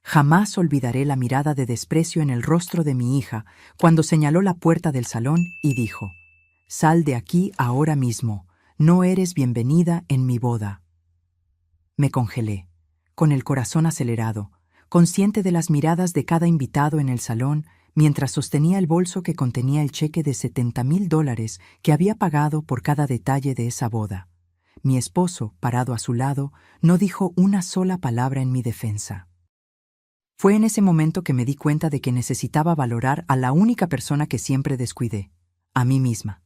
Jamás olvidaré la mirada de desprecio en el rostro de mi hija cuando señaló la puerta del salón y dijo: «Sal de aquí ahora mismo, no eres bienvenida en mi boda». Me congelé, con el corazón acelerado, consciente de las miradas de cada invitado en el salón, mientras sostenía el bolso que contenía el cheque de $70,000 que había pagado por cada detalle de esa boda. Mi esposo, parado a su lado, no dijo una sola palabra en mi defensa. Fue en ese momento que me di cuenta de que necesitaba valorar a la única persona que siempre descuidé, a mí misma.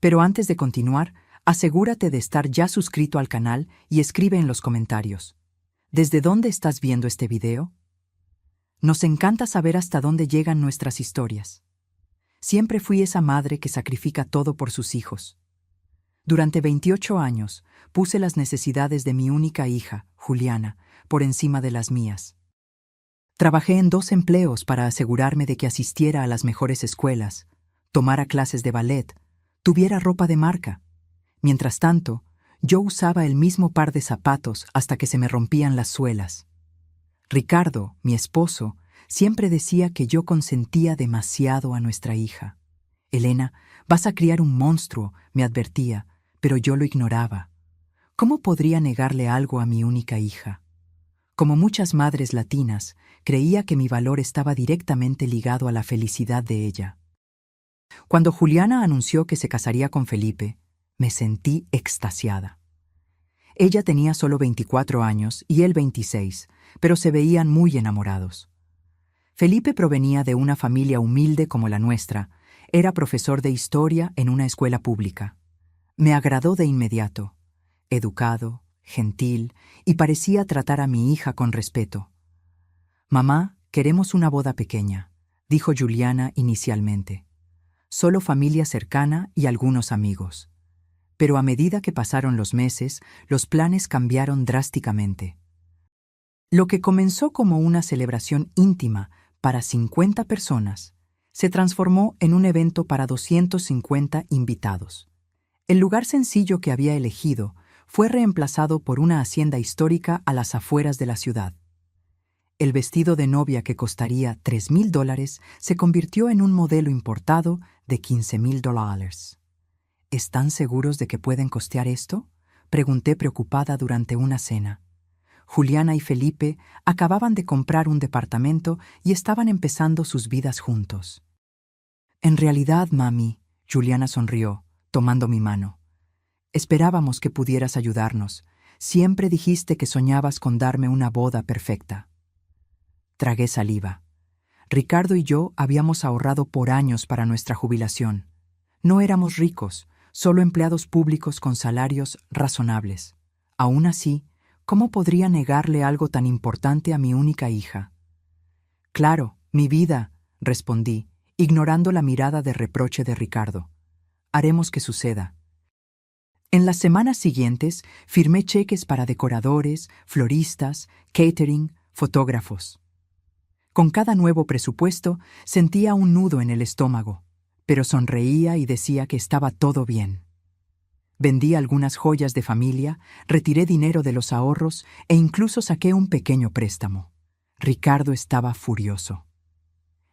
Pero antes de continuar, asegúrate de estar ya suscrito al canal y escribe en los comentarios: ¿desde dónde estás viendo este video? Nos encanta saber hasta dónde llegan nuestras historias. Siempre fui esa madre que sacrifica todo por sus hijos. Durante 28 años, puse las necesidades de mi única hija, Juliana, por encima de las mías. Trabajé en 2 empleos para asegurarme de que asistiera a las mejores escuelas, tomara clases de ballet, tuviera ropa de marca. Mientras tanto, yo usaba el mismo par de zapatos hasta que se me rompían las suelas. Ricardo, mi esposo, siempre decía que yo consentía demasiado a nuestra hija. «Elena, vas a criar un monstruo», me advertía, pero yo lo ignoraba. ¿Cómo podría negarle algo a mi única hija? Como muchas madres latinas, creía que mi valor estaba directamente ligado a la felicidad de ella. Cuando Juliana anunció que se casaría con Felipe, me sentí extasiada. Ella tenía solo 24 años y él 26, pero se veían muy enamorados. Felipe provenía de una familia humilde como la nuestra, era profesor de historia en una escuela pública. Me agradó de inmediato, educado, gentil, y parecía tratar a mi hija con respeto. «Mamá, queremos una boda pequeña», dijo Juliana inicialmente. «Solo familia cercana y algunos amigos». Pero a medida que pasaron los meses, los planes cambiaron drásticamente. Lo que comenzó como una celebración íntima para 50 personas, se transformó en un evento para 250 invitados. El lugar sencillo que había elegido fue reemplazado por una hacienda histórica a las afueras de la ciudad. El vestido de novia que costaría $3,000 se convirtió en un modelo importado de $15,000. «¿Están seguros de que pueden costear esto?», pregunté preocupada durante una cena. Juliana y Felipe acababan de comprar un departamento y estaban empezando sus vidas juntos. «En realidad, mami», Juliana sonrió, tomando mi mano. «Esperábamos que pudieras ayudarnos. Siempre dijiste que soñabas con darme una boda perfecta». Tragué saliva. Ricardo y yo habíamos ahorrado por años para nuestra jubilación. No éramos ricos, solo empleados públicos con salarios razonables. Aún así, ¿cómo podría negarle algo tan importante a mi única hija? «Claro, mi vida», respondí, ignorando la mirada de reproche de Ricardo. «Haremos que suceda». En las semanas siguientes, firmé cheques para decoradores, floristas, catering, fotógrafos. Con cada nuevo presupuesto, sentía un nudo en el estómago, pero sonreía y decía que estaba todo bien. Vendí algunas joyas de familia, retiré dinero de los ahorros e incluso saqué un pequeño préstamo. Ricardo estaba furioso.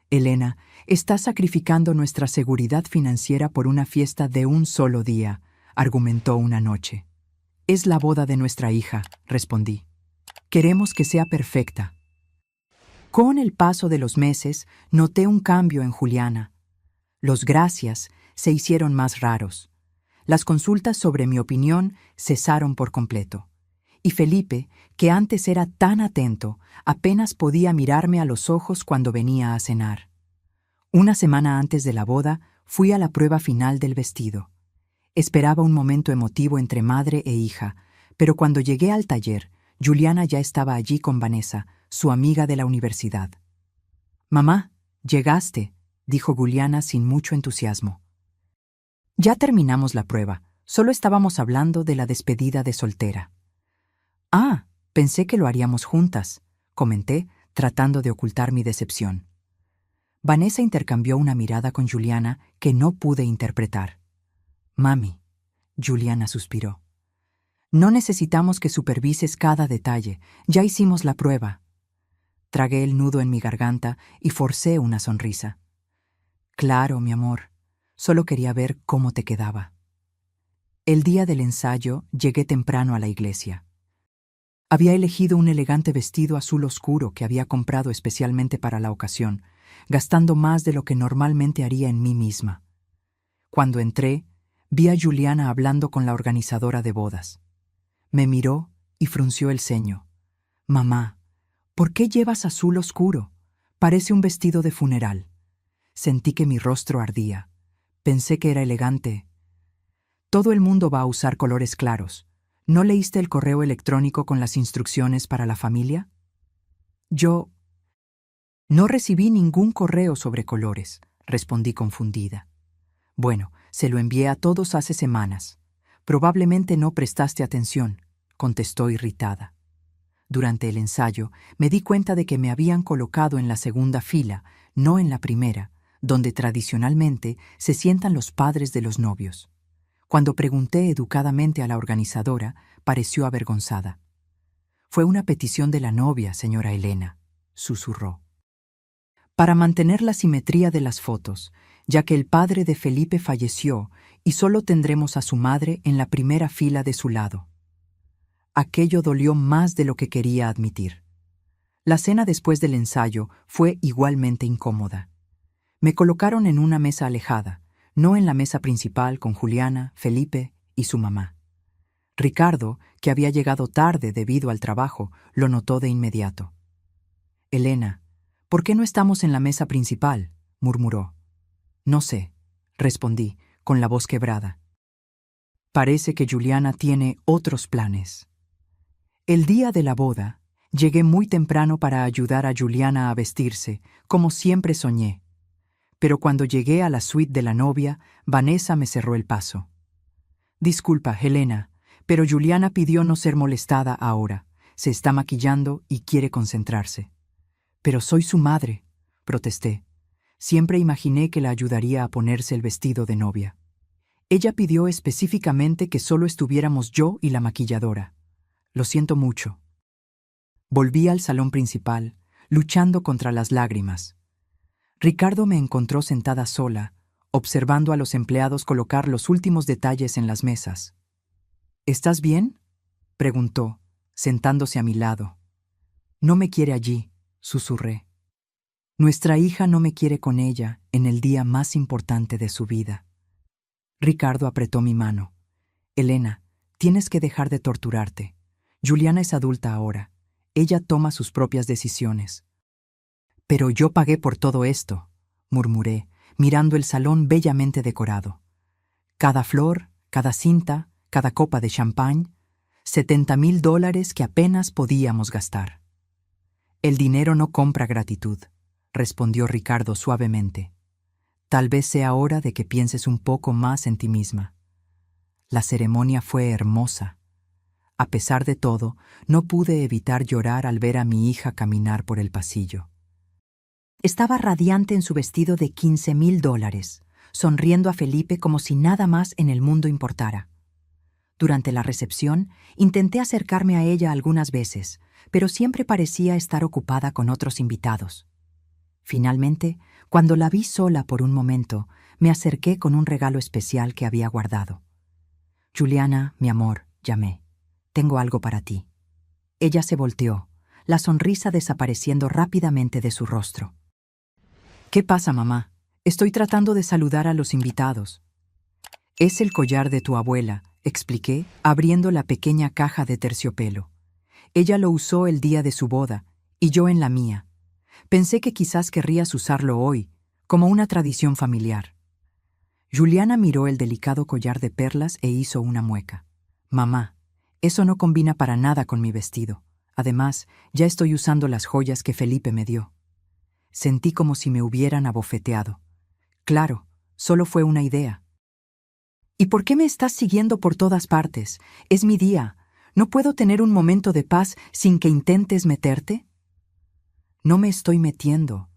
«Elena, estás sacrificando nuestra seguridad financiera por una fiesta de un solo día», argumentó una noche. «Es la boda de nuestra hija», respondí. «Queremos que sea perfecta». Con el paso de los meses, noté un cambio en Juliana. Los gracias se hicieron más raros. Las consultas sobre mi opinión cesaron por completo. Y Felipe, que antes era tan atento, apenas podía mirarme a los ojos cuando venía a cenar. Una semana antes de la boda, fui a la prueba final del vestido. Esperaba un momento emotivo entre madre e hija, pero cuando llegué al taller, Juliana ya estaba allí con Vanessa, su amiga de la universidad. «Mamá, llegaste», dijo Juliana sin mucho entusiasmo. «Ya terminamos la prueba, solo estábamos hablando de la despedida de soltera». «Ah, pensé que lo haríamos juntas», comenté, tratando de ocultar mi decepción. Vanessa intercambió una mirada con Juliana que no pude interpretar. «Mami», Juliana suspiró. «No necesitamos que supervises cada detalle, ya hicimos la prueba». Tragué el nudo en mi garganta y forcé una sonrisa. Claro, mi amor, solo quería ver cómo te quedaba. El día del ensayo llegué temprano a la iglesia. Había elegido un elegante vestido azul oscuro que había comprado especialmente para la ocasión, gastando más de lo que normalmente haría en mí misma. Cuando entré, vi a Juliana hablando con la organizadora de bodas. Me miró y frunció el ceño. Mamá, ¿por qué llevas azul oscuro? Parece un vestido de funeral. Sentí que mi rostro ardía. Pensé que era elegante. Todo el mundo va a usar colores claros. ¿No leíste el correo electrónico con las instrucciones para la familia? Yo no recibí ningún correo sobre colores, respondí confundida. Bueno, se lo envié a todos hace semanas. Probablemente no prestaste atención, contestó irritada. Durante el ensayo, me di cuenta de que me habían colocado en la segunda fila, no en la primera, donde tradicionalmente se sientan los padres de los novios. Cuando pregunté educadamente a la organizadora, pareció avergonzada. Fue una petición de la novia, señora Elena, susurró. Para mantener la simetría de las fotos, ya que el padre de Felipe falleció y solo tendremos a su madre en la primera fila de su lado. Aquello dolió más de lo que quería admitir. La cena después del ensayo fue igualmente incómoda. Me colocaron en una mesa alejada, no en la mesa principal con Juliana, Felipe y su mamá. Ricardo, que había llegado tarde debido al trabajo, lo notó de inmediato. Elena, ¿por qué no estamos en la mesa principal?, murmuró. No sé, respondí, con la voz quebrada. Parece que Juliana tiene otros planes. El día de la boda, llegué muy temprano para ayudar a Juliana a vestirse, como siempre soñé. Pero cuando llegué a la suite de la novia, Vanessa me cerró el paso. Disculpa, Helena, pero Juliana pidió no ser molestada ahora. Se está maquillando y quiere concentrarse. Pero soy su madre, protesté. Siempre imaginé que la ayudaría a ponerse el vestido de novia. Ella pidió específicamente que solo estuviéramos yo y la maquilladora. Lo siento mucho. Volví al salón principal, luchando contra las lágrimas. Ricardo me encontró sentada sola, observando a los empleados colocar los últimos detalles en las mesas. ¿Estás bien?, preguntó, sentándose a mi lado. No me quiere allí, susurré. Nuestra hija no me quiere con ella en el día más importante de su vida. Ricardo apretó mi mano. Elena, tienes que dejar de torturarte. Juliana es adulta ahora. Ella toma sus propias decisiones. Pero yo pagué por todo esto, murmuré, mirando el salón bellamente decorado. Cada flor, cada cinta, cada copa de champán, $70,000 que apenas podíamos gastar. El dinero no compra gratitud, respondió Ricardo suavemente. Tal vez sea hora de que pienses un poco más en ti misma. La ceremonia fue hermosa. A pesar de todo, no pude evitar llorar al ver a mi hija caminar por el pasillo. Estaba radiante en su vestido de $15,000, sonriendo a Felipe como si nada más en el mundo importara. Durante la recepción, intenté acercarme a ella algunas veces, pero siempre parecía estar ocupada con otros invitados. Finalmente, cuando la vi sola por un momento, me acerqué con un regalo especial que había guardado. Juliana, mi amor, llamé. Tengo algo para ti. Ella se volteó, la sonrisa desapareciendo rápidamente de su rostro. ¿Qué pasa, mamá? Estoy tratando de saludar a los invitados. Es el collar de tu abuela, expliqué, abriendo la pequeña caja de terciopelo. Ella lo usó el día de su boda, y yo en la mía. Pensé que quizás querrías usarlo hoy, como una tradición familiar. Juliana miró el delicado collar de perlas e hizo una mueca. Mamá, eso no combina para nada con mi vestido. Además, ya estoy usando las joyas que Felipe me dio. Sentí como si me hubieran abofeteado. Claro, solo fue una idea. ¿Y por qué me estás siguiendo por todas partes? Es mi día. ¿No puedo tener un momento de paz sin que intentes meterte? No me estoy metiendo.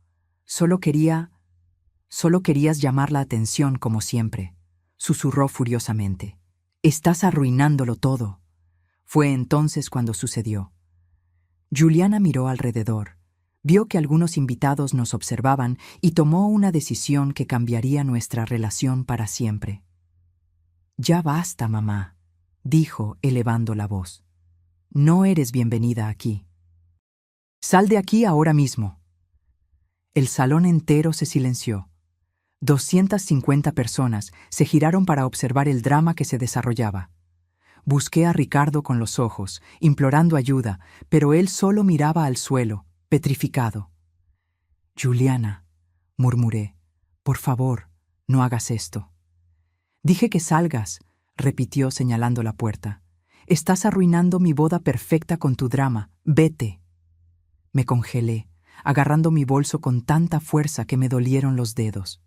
Solo querías llamar la atención como siempre, susurró furiosamente. Estás arruinándolo todo. Fue entonces cuando sucedió. Juliana miró alrededor. Vio que algunos invitados nos observaban y tomó una decisión que cambiaría nuestra relación para siempre. «Ya basta, mamá», dijo, elevando la voz. «No eres bienvenida aquí. Sal de aquí ahora mismo». El salón entero se silenció. 250 personas se giraron para observar el drama que se desarrollaba. Busqué a Ricardo con los ojos, implorando ayuda, pero él solo miraba al suelo, petrificado. «Juliana», murmuré, «por favor, no hagas esto». «Dije que salgas», repitió señalando la puerta. «Estás arruinando mi boda perfecta con tu drama. Vete». Me congelé, agarrando mi bolso con tanta fuerza que me dolieron los dedos.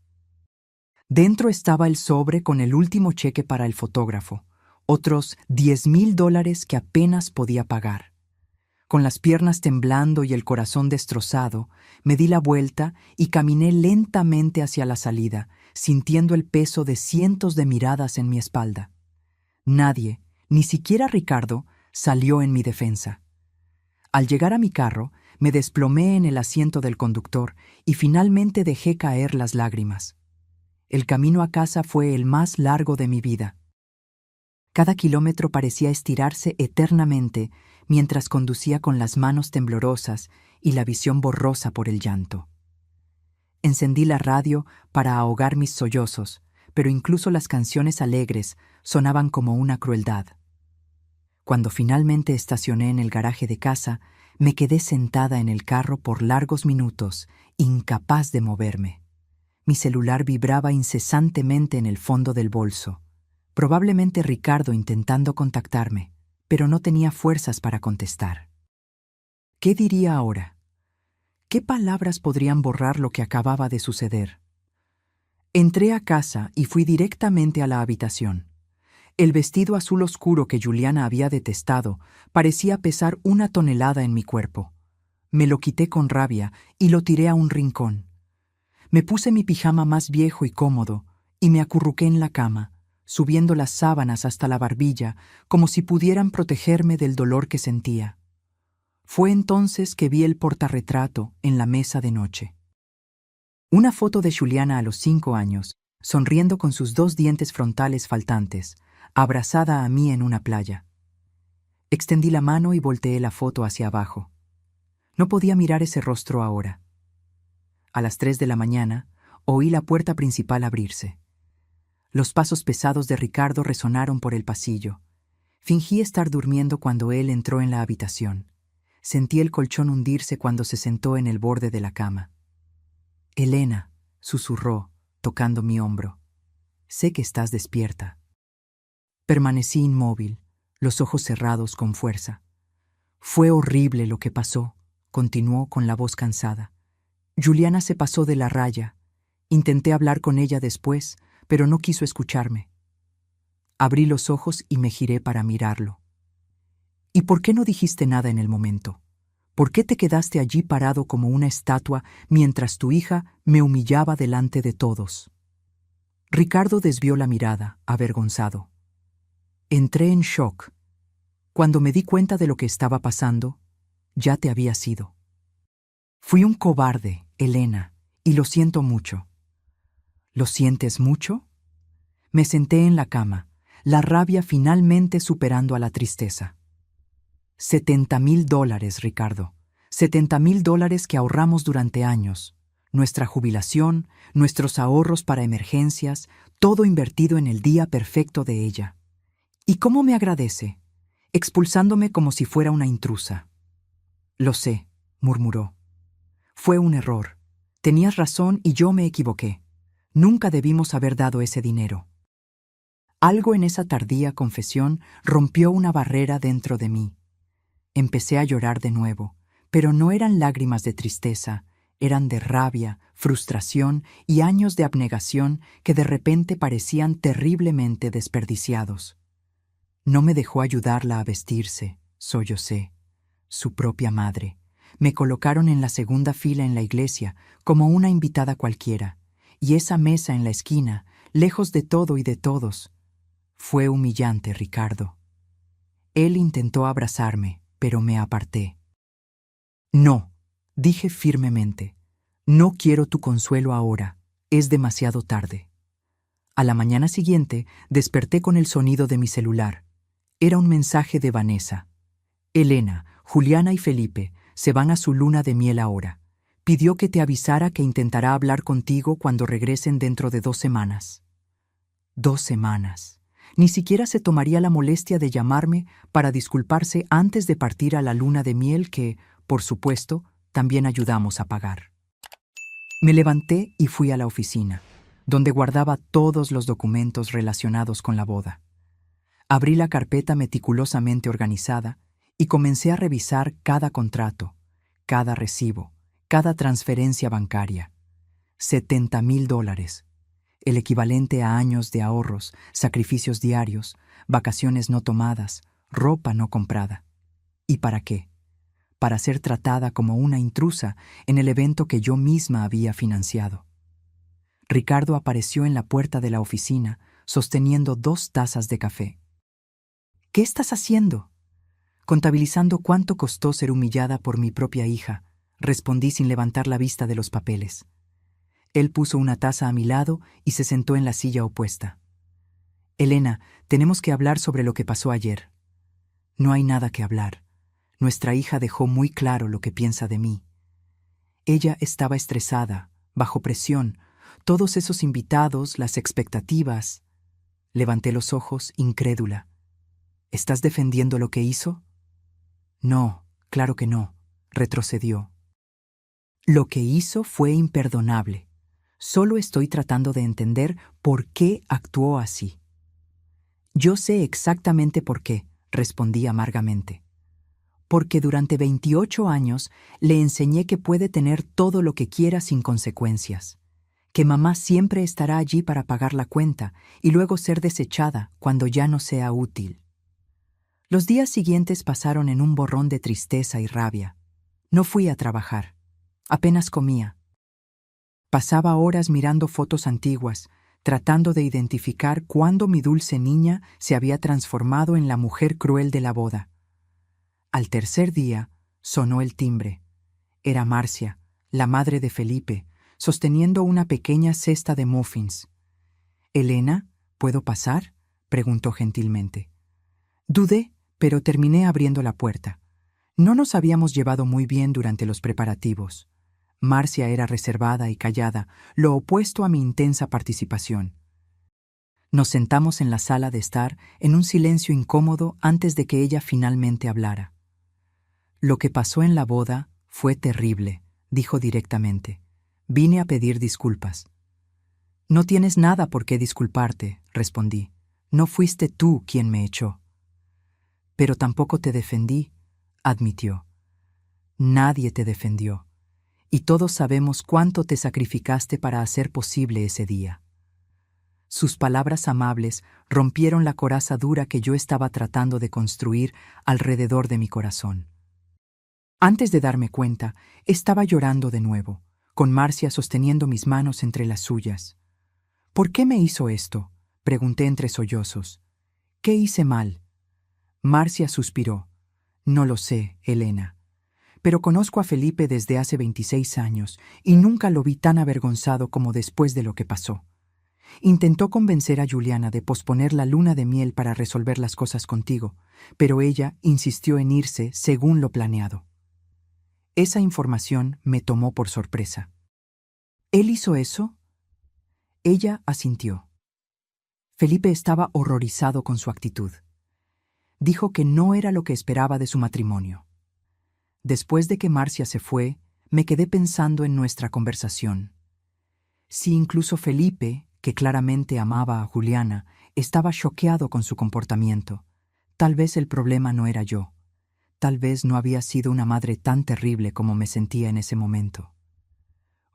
Dentro estaba el sobre con el último cheque para el fotógrafo, otros $10,000 que apenas podía pagar. Con las piernas temblando y el corazón destrozado, me di la vuelta y caminé lentamente hacia la salida, sintiendo el peso de cientos de miradas en mi espalda. Nadie, ni siquiera Ricardo, salió en mi defensa. Al llegar a mi carro, me desplomé en el asiento del conductor y finalmente dejé caer las lágrimas. El camino a casa fue el más largo de mi vida. Cada kilómetro parecía estirarse eternamente mientras conducía con las manos temblorosas y la visión borrosa por el llanto. Encendí la radio para ahogar mis sollozos, pero incluso las canciones alegres sonaban como una crueldad. Cuando finalmente estacioné en el garaje de casa, me quedé sentada en el carro por largos minutos, incapaz de moverme. Mi celular vibraba incesantemente en el fondo del bolso. Probablemente Ricardo intentando contactarme, pero no tenía fuerzas para contestar. ¿Qué diría ahora? ¿Qué palabras podrían borrar lo que acababa de suceder? Entré a casa y fui directamente a la habitación. El vestido azul oscuro que Juliana había detestado parecía pesar 1 tonelada en mi cuerpo. Me lo quité con rabia y lo tiré a un rincón. Me puse mi pijama más viejo y cómodo y me acurruqué en la cama, subiendo las sábanas hasta la barbilla como si pudieran protegerme del dolor que sentía. Fue entonces que vi el portarretrato en la mesa de noche. Una foto de Juliana a los 5 años, sonriendo con sus 2 dientes frontales faltantes, abrazada a mí en una playa. Extendí la mano y volteé la foto hacia abajo. No podía mirar ese rostro ahora. A las 3 de la mañana, oí la puerta principal abrirse. Los pasos pesados de Ricardo resonaron por el pasillo. Fingí estar durmiendo cuando él entró en la habitación. Sentí el colchón hundirse cuando se sentó en el borde de la cama. «Elena», susurró, tocando mi hombro. «Sé que estás despierta». Permanecí inmóvil, los ojos cerrados con fuerza. «Fue horrible lo que pasó», continuó con la voz cansada. «Juliana se pasó de la raya. Intenté hablar con ella después, pero no quiso escucharme». Abrí los ojos y me giré para mirarlo. «¿Y por qué no dijiste nada en el momento? ¿Por qué te quedaste allí parado como una estatua mientras tu hija me humillaba delante de todos?» Ricardo desvió la mirada, avergonzado. Entré en shock. Cuando me di cuenta de lo que estaba pasando, ya te habías ido. «Fui un cobarde, Elena, y lo siento mucho». «¿Lo sientes mucho?» Me senté en la cama, la rabia finalmente superando a la tristeza. $70,000, Ricardo. $70,000 que ahorramos durante años. Nuestra jubilación, nuestros ahorros para emergencias, todo invertido en el día perfecto de ella. ¿Y cómo me agradece? Expulsándome como si fuera una intrusa. «Lo sé», murmuró. «Fue un error. Tenías razón y yo me equivoqué. Nunca debimos haber dado ese dinero». Algo en esa tardía confesión rompió una barrera dentro de mí. Empecé a llorar de nuevo, pero no eran lágrimas de tristeza, eran de rabia, frustración y años de abnegación que de repente parecían terriblemente desperdiciados. No me dejó ayudarla a vestirse, sollocé. Su propia madre. Me colocaron en la segunda fila en la iglesia, como una invitada cualquiera, y esa mesa en la esquina, lejos de todo y de todos. Fue humillante, Ricardo. Él intentó abrazarme, pero me aparté. «No», Dije firmemente, no quiero tu consuelo ahora, es demasiado tarde. A la mañana siguiente desperté con el sonido de mi celular. Era un mensaje de Vanessa. Elena, Juliana y Felipe se van a su luna de miel ahora. Pidió que te avisara que intentará hablar contigo cuando regresen dentro de 2 semanas. 2 semanas. Ni siquiera se tomaría la molestia de llamarme para disculparse antes de partir a la luna de miel que, por supuesto, también ayudamos a pagar. Me levanté y fui a la oficina, donde guardaba todos los documentos relacionados con la boda. Abrí la carpeta meticulosamente organizada y comencé a revisar cada contrato, cada recibo, cada transferencia bancaria. $70,000, el equivalente a años de ahorros, sacrificios diarios, vacaciones no tomadas, ropa no comprada. ¿Y para qué? Para ser tratada como una intrusa en el evento que yo misma había financiado. Ricardo apareció en la puerta de la oficina, sosteniendo 2 tazas de café. ¿Qué estás haciendo? Contabilizando cuánto costó ser humillada por mi propia hija, respondí sin levantar la vista de los papeles. Él puso una taza a mi lado y se sentó en la silla opuesta. Elena, tenemos que hablar sobre lo que pasó ayer. No hay nada que hablar. Nuestra hija dejó muy claro lo que piensa de mí. Ella estaba estresada, bajo presión, todos esos invitados, las expectativas. Levanté los ojos, incrédula. ¿Estás defendiendo lo que hizo? No, claro que no, retrocedió. Lo que hizo fue imperdonable. Solo estoy tratando de entender por qué actuó así. Yo sé exactamente por qué, respondí amargamente. Porque durante 28 años le enseñé que puede tener todo lo que quiera sin consecuencias, que mamá siempre estará allí para pagar la cuenta y luego ser desechada cuando ya no sea útil. Los días siguientes pasaron en un borrón de tristeza y rabia. No fui a trabajar. Apenas comía. Pasaba horas mirando fotos antiguas, tratando de identificar cuándo mi dulce niña se había transformado en la mujer cruel de la boda. Al tercer día, sonó el timbre. Era Marcia, la madre de Felipe, sosteniendo una pequeña cesta de muffins. «Elena, ¿puedo pasar?», preguntó gentilmente. Dudé, pero terminé abriendo la puerta. No nos habíamos llevado muy bien durante los preparativos. Marcia era reservada y callada, lo opuesto a mi intensa participación. Nos sentamos en la sala de estar en un silencio incómodo antes de que ella finalmente hablara. «Lo que pasó en la boda fue terrible», dijo directamente. «Vine a pedir disculpas». «No tienes nada por qué disculparte», respondí. «No fuiste tú quien me echó». «Pero tampoco te defendí», admitió. «Nadie te defendió. Y todos sabemos cuánto te sacrificaste para hacer posible ese día». Sus palabras amables rompieron la coraza dura que yo estaba tratando de construir alrededor de mi corazón. Antes de darme cuenta, estaba llorando de nuevo, con Marcia sosteniendo mis manos entre las suyas. «¿Por qué me hizo esto?», pregunté entre sollozos. «¿Qué hice mal?». Marcia suspiró. «No lo sé, Elena. Pero conozco a Felipe desde hace 26 años y nunca lo vi tan avergonzado como después de lo que pasó. Intentó convencer a Juliana de posponer la luna de miel para resolver las cosas contigo, pero ella insistió en irse según lo planeado». Esa información me tomó por sorpresa. «¿Él hizo eso?». Ella asintió. Felipe estaba horrorizado con su actitud. Dijo que no era lo que esperaba de su matrimonio. Después de que Marcia se fue, me quedé pensando en nuestra conversación. Si incluso Felipe, que claramente amaba a Juliana, estaba choqueado con su comportamiento, tal vez el problema no era yo. Tal vez no había sido una madre tan terrible como me sentía en ese momento.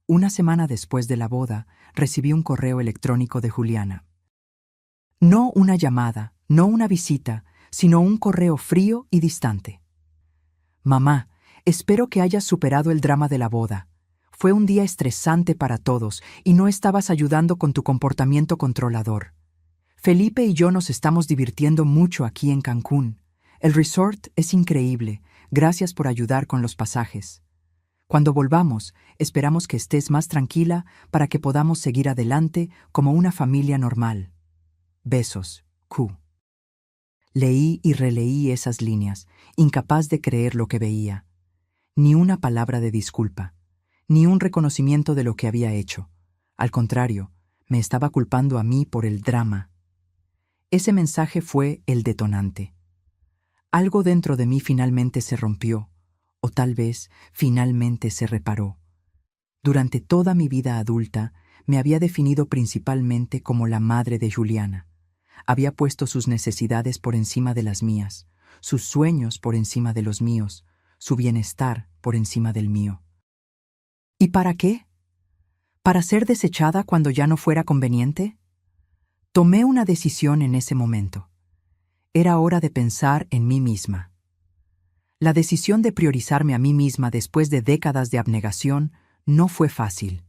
Una semana después de la boda, recibí un correo electrónico de Juliana. No una llamada, no una visita, sino un correo frío y distante. «Mamá, espero que hayas superado el drama de la boda. Fue un día estresante para todos y no estabas ayudando con tu comportamiento controlador. Felipe y yo nos estamos divirtiendo mucho aquí en Cancún. El resort es increíble. Gracias por ayudar con los pasajes. Cuando volvamos, esperamos que estés más tranquila para que podamos seguir adelante como una familia normal. Besos, Q. Leí y releí esas líneas, incapaz de creer lo que veía. Ni una palabra de disculpa, ni un reconocimiento de lo que había hecho. Al contrario, me estaba culpando a mí por el drama. Ese mensaje fue el detonante. Algo dentro de mí finalmente se rompió, o tal vez finalmente se reparó. Durante toda mi vida adulta, me había definido principalmente como la madre de Juliana. Había puesto sus necesidades por encima de las mías, sus sueños por encima de los míos, su bienestar por encima del mío. ¿Y para qué? ¿Para ser desechada cuando ya no fuera conveniente? Tomé una decisión en ese momento. Era hora de pensar en mí misma. La decisión de priorizarme a mí misma después de décadas de abnegación no fue fácil.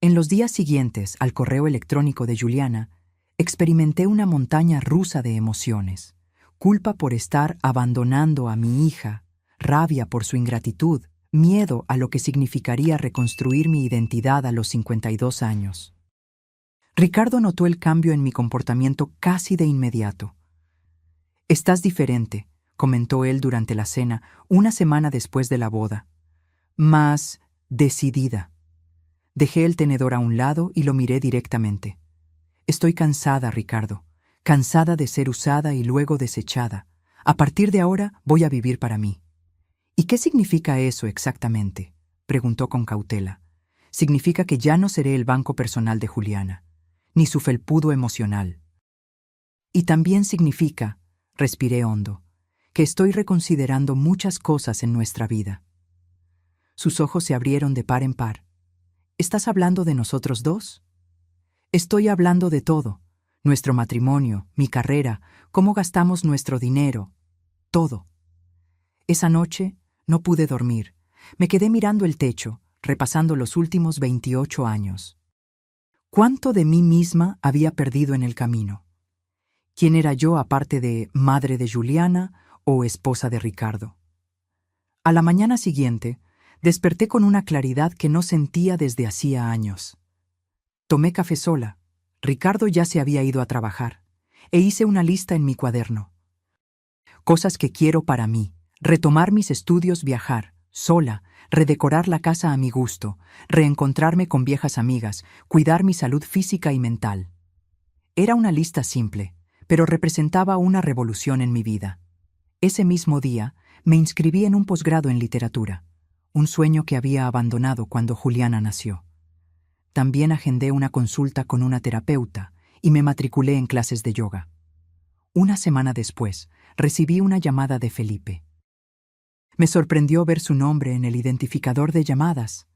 En los días siguientes al correo electrónico de Juliana, experimenté una montaña rusa de emociones. Culpa por estar abandonando a mi hija, rabia por su ingratitud, miedo a lo que significaría reconstruir mi identidad a los 52 años. Ricardo notó el cambio en mi comportamiento casi de inmediato. «Estás diferente», comentó él durante la cena, una semana después de la boda. «Más decidida». Dejé el tenedor a un lado y lo miré directamente. «Estoy cansada, Ricardo, cansada de ser usada y luego desechada. A partir de ahora voy a vivir para mí». «¿Y qué significa eso exactamente?», preguntó con cautela. «Significa que ya no seré el banco personal de Juliana, ni su felpudo emocional. Y también significa», respiré hondo, «que estoy reconsiderando muchas cosas en nuestra vida». Sus ojos se abrieron de par en par. «¿Estás hablando de nosotros dos?» «Estoy hablando de todo. Nuestro matrimonio, mi carrera, cómo gastamos nuestro dinero, todo». Esa noche no pude dormir. Me quedé mirando el techo, repasando los últimos 28 años. ¿Cuánto de mí misma había perdido en el camino? ¿Quién era yo aparte de madre de Juliana o esposa de Ricardo? A la mañana siguiente, desperté con una claridad que no sentía desde hacía años. Tomé café sola. Ricardo ya se había ido a trabajar, e hice una lista en mi cuaderno. Cosas que quiero para mí: retomar mis estudios, viajar, sola, redecorar la casa a mi gusto, reencontrarme con viejas amigas, cuidar mi salud física y mental. Era una lista simple, pero representaba una revolución en mi vida. Ese mismo día, me inscribí en un posgrado en literatura, un sueño que había abandonado cuando Juliana nació. También agendé una consulta con una terapeuta y me matriculé en clases de yoga. Una semana después, recibí una llamada de Felipe. Me sorprendió ver su nombre en el identificador de llamadas.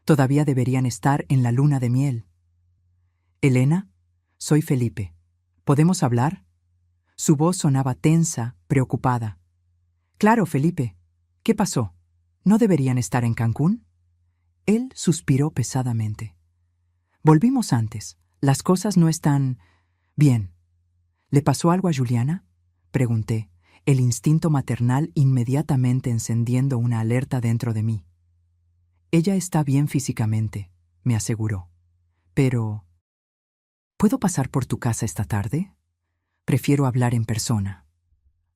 Todavía deberían estar en la luna de miel. «Elena, soy Felipe. ¿Podemos hablar?». Su voz sonaba tensa, preocupada. «Claro, Felipe. ¿Qué pasó? ¿No deberían estar en Cancún?». Él suspiró pesadamente. «Volvimos antes. Las cosas no están bien». «¿Le pasó algo a Juliana?», pregunté, el instinto maternal inmediatamente encendiendo una alerta dentro de mí. «Ella está bien físicamente», me aseguró. «Pero... ¿puedo pasar por tu casa esta tarde? Prefiero hablar en persona».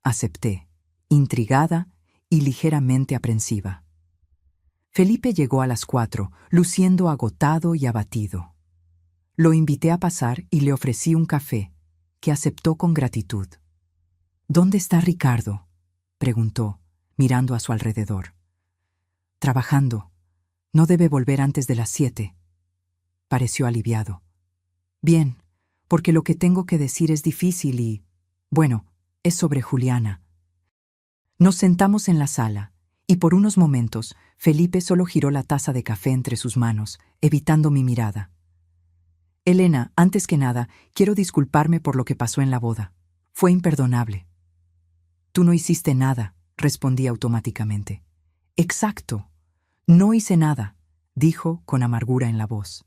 Acepté, intrigada y ligeramente aprensiva. Felipe llegó a las 4, luciendo agotado y abatido. Lo invité a pasar y le ofrecí un café, que aceptó con gratitud. «¿Dónde está Ricardo?», preguntó, mirando a su alrededor. «Trabajando. No debe volver antes de las 7». Pareció aliviado. «Bien, porque lo que tengo que decir es difícil y, bueno, es sobre Juliana». Nos sentamos en la sala, y por unos momentos Felipe solo giró la taza de café entre sus manos, evitando mi mirada. «Elena, antes que nada, quiero disculparme por lo que pasó en la boda. Fue imperdonable». «Tú no hiciste nada», respondí automáticamente. «Exacto. No hice nada», dijo con amargura en la voz.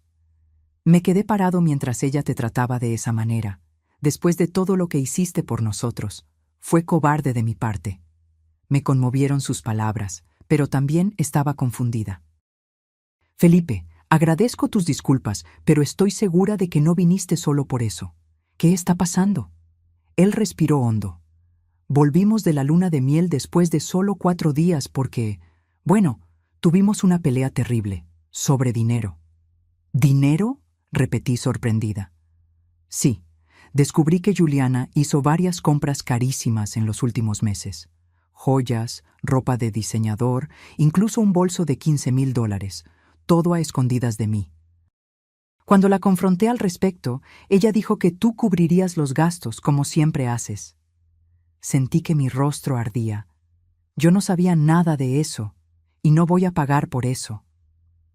«Me quedé parado mientras ella te trataba de esa manera, después de todo lo que hiciste por nosotros. Fue cobarde de mi parte». Me conmovieron sus palabras, pero también estaba confundida. Felipe, agradezco tus disculpas, pero estoy segura de que no viniste solo por eso. ¿Qué está pasando? Él respiró hondo. Volvimos de la luna de miel después de solo 4 días porque, bueno, tuvimos una pelea terrible, sobre dinero. ¿Dinero?, repetí sorprendida. Sí, descubrí que Juliana hizo varias compras carísimas en los últimos meses. Joyas, ropa de diseñador, incluso un bolso de $15,000, todo a escondidas de mí. Cuando la confronté al respecto, ella dijo que tú cubrirías los gastos como siempre haces. Sentí que mi rostro ardía. Yo no sabía nada de eso, y no voy a pagar por eso.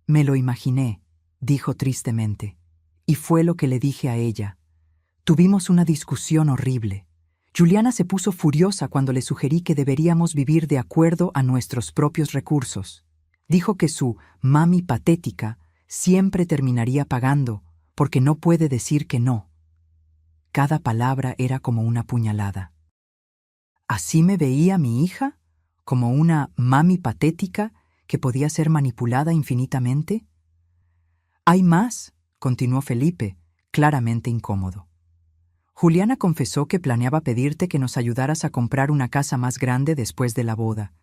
Me lo imaginé, dijo tristemente, y fue lo que le dije a ella. Tuvimos una discusión horrible. Juliana se puso furiosa cuando le sugerí que deberíamos vivir de acuerdo a nuestros propios recursos. Dijo que su mami patética siempre terminaría pagando, porque no puede decir que no. Cada palabra era como una puñalada. ¿Así me veía mi hija? ¿Como una mami patética que podía ser manipulada infinitamente? Hay más, continuó Felipe, claramente incómodo. Juliana confesó que planeaba pedirte que nos ayudaras a comprar una casa más grande después de la boda.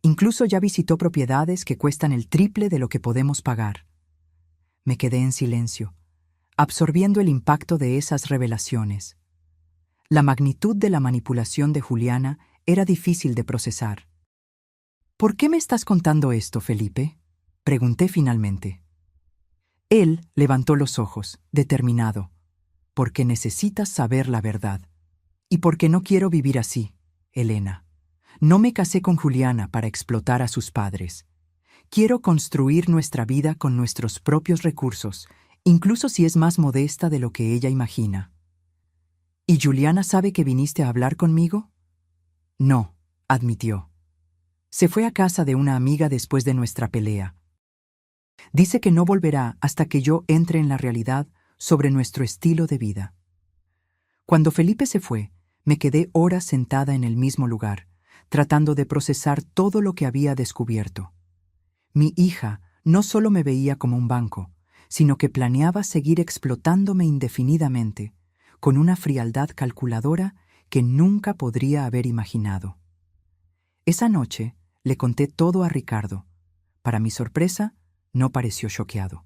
Incluso ya visitó propiedades que cuestan el triple de lo que podemos pagar. Me quedé en silencio, absorbiendo el impacto de esas revelaciones. La magnitud de la manipulación de Juliana era difícil de procesar. ¿Por qué me estás contando esto, Felipe?, pregunté finalmente. Él levantó los ojos, determinado. Porque necesitas saber la verdad. Y porque no quiero vivir así, Elena. No me casé con Juliana para explotar a sus padres. Quiero construir nuestra vida con nuestros propios recursos, incluso si es más modesta de lo que ella imagina. ¿Y Juliana sabe que viniste a hablar conmigo? No, admitió. Se fue a casa de una amiga después de nuestra pelea. Dice que no volverá hasta que yo entre en la realidad sobre nuestro estilo de vida. Cuando Felipe se fue, me quedé horas sentada en el mismo lugar, tratando de procesar todo lo que había descubierto. Mi hija no solo me veía como un banco, sino que planeaba seguir explotándome indefinidamente, con una frialdad calculadora que nunca podría haber imaginado. Esa noche le conté todo a Ricardo. Para mi sorpresa, no pareció choqueado.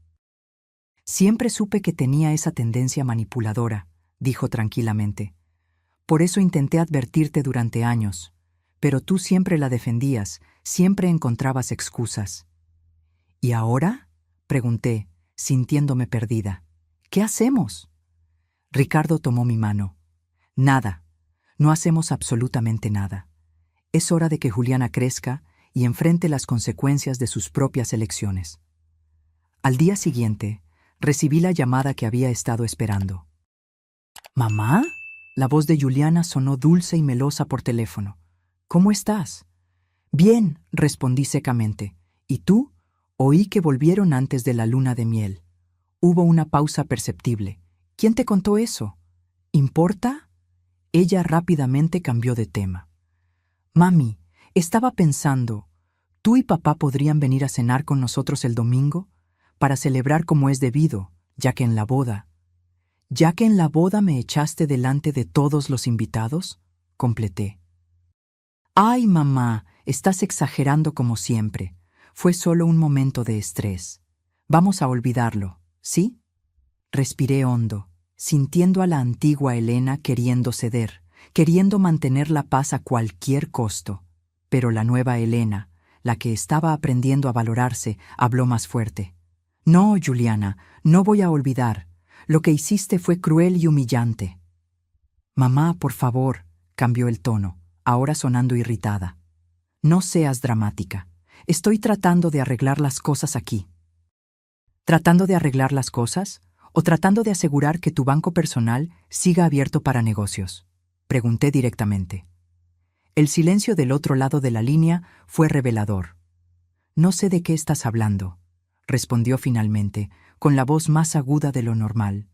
Siempre supe que tenía esa tendencia manipuladora, dijo tranquilamente. Por eso intenté advertirte durante años, pero tú siempre la defendías, siempre encontrabas excusas. ¿Y ahora?, pregunté, sintiéndome perdida. ¿Qué hacemos? Ricardo tomó mi mano. Nada. No hacemos absolutamente nada. Es hora de que Juliana crezca y enfrente las consecuencias de sus propias elecciones. Al día siguiente, recibí la llamada que había estado esperando. ¿Mamá? La voz de Juliana sonó dulce y melosa por teléfono. ¿Cómo estás? Bien, respondí secamente. ¿Y tú? Oí que volvieron antes de la luna de miel. Hubo una pausa perceptible. ¿Quién te contó eso? ¿Importa? Ella rápidamente cambió de tema. Mami, estaba pensando, ¿tú y papá podrían venir a cenar con nosotros el domingo? Para celebrar como es debido, ya que en la boda me echaste delante de todos los invitados, completé. Ay, mamá, estás exagerando como siempre. Fue solo un momento de estrés. Vamos a olvidarlo, ¿sí? Respiré hondo, sintiendo a la antigua Elena queriendo ceder, queriendo mantener la paz a cualquier costo. Pero la nueva Elena, la que estaba aprendiendo a valorarse, habló más fuerte. No, Juliana, no voy a olvidar. Lo que hiciste fue cruel y humillante. Mamá, por favor, cambió el tono, ahora sonando irritada. No seas dramática. Estoy tratando de arreglar las cosas aquí. ¿Tratando de arreglar las cosas? ¿O tratando de asegurar que tu banco personal siga abierto para negocios? Pregunté directamente. El silencio del otro lado de la línea fue revelador. No sé de qué estás hablando, respondió finalmente, con la voz más aguda de lo normal.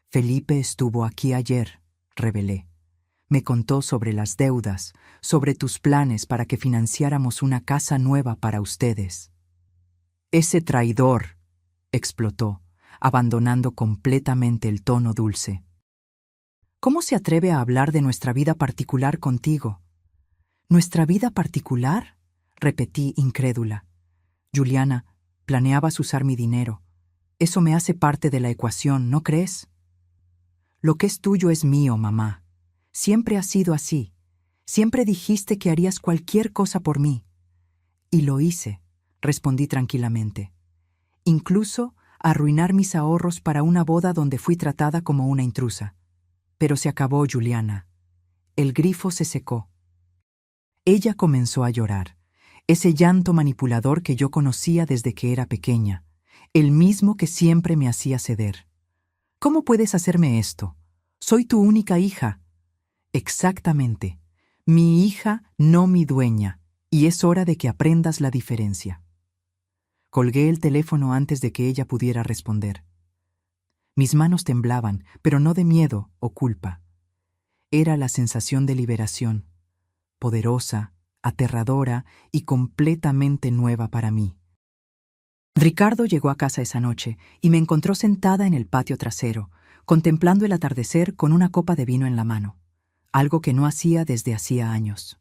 Felipe estuvo aquí ayer, revelé. Me contó sobre las deudas, sobre tus planes para que financiáramos una casa nueva para ustedes. Ese traidor, explotó, abandonando completamente el tono dulce. ¿Cómo se atreve a hablar de nuestra vida particular contigo? ¿Nuestra vida particular? Repetí, incrédula. Juliana, planeabas usar mi dinero. Eso me hace parte de la ecuación, ¿no crees? Lo que es tuyo es mío, mamá. Siempre ha sido así. Siempre dijiste que harías cualquier cosa por mí. Y lo hice, respondí tranquilamente. Incluso arruinar mis ahorros para una boda donde fui tratada como una intrusa. Pero se acabó, Juliana. El grifo se secó. Ella comenzó a llorar, ese llanto manipulador que yo conocía desde que era pequeña, el mismo que siempre me hacía ceder. ¿Cómo puedes hacerme esto? Soy tu única hija. Exactamente. Mi hija, no mi dueña, y es hora de que aprendas la diferencia. Colgué el teléfono antes de que ella pudiera responder. Mis manos temblaban, pero no de miedo o culpa. Era la sensación de liberación, poderosa, aterradora y completamente nueva para mí. Ricardo llegó a casa esa noche y me encontró sentada en el patio trasero, contemplando el atardecer con una copa de vino en la mano, algo que no hacía desde hacía años.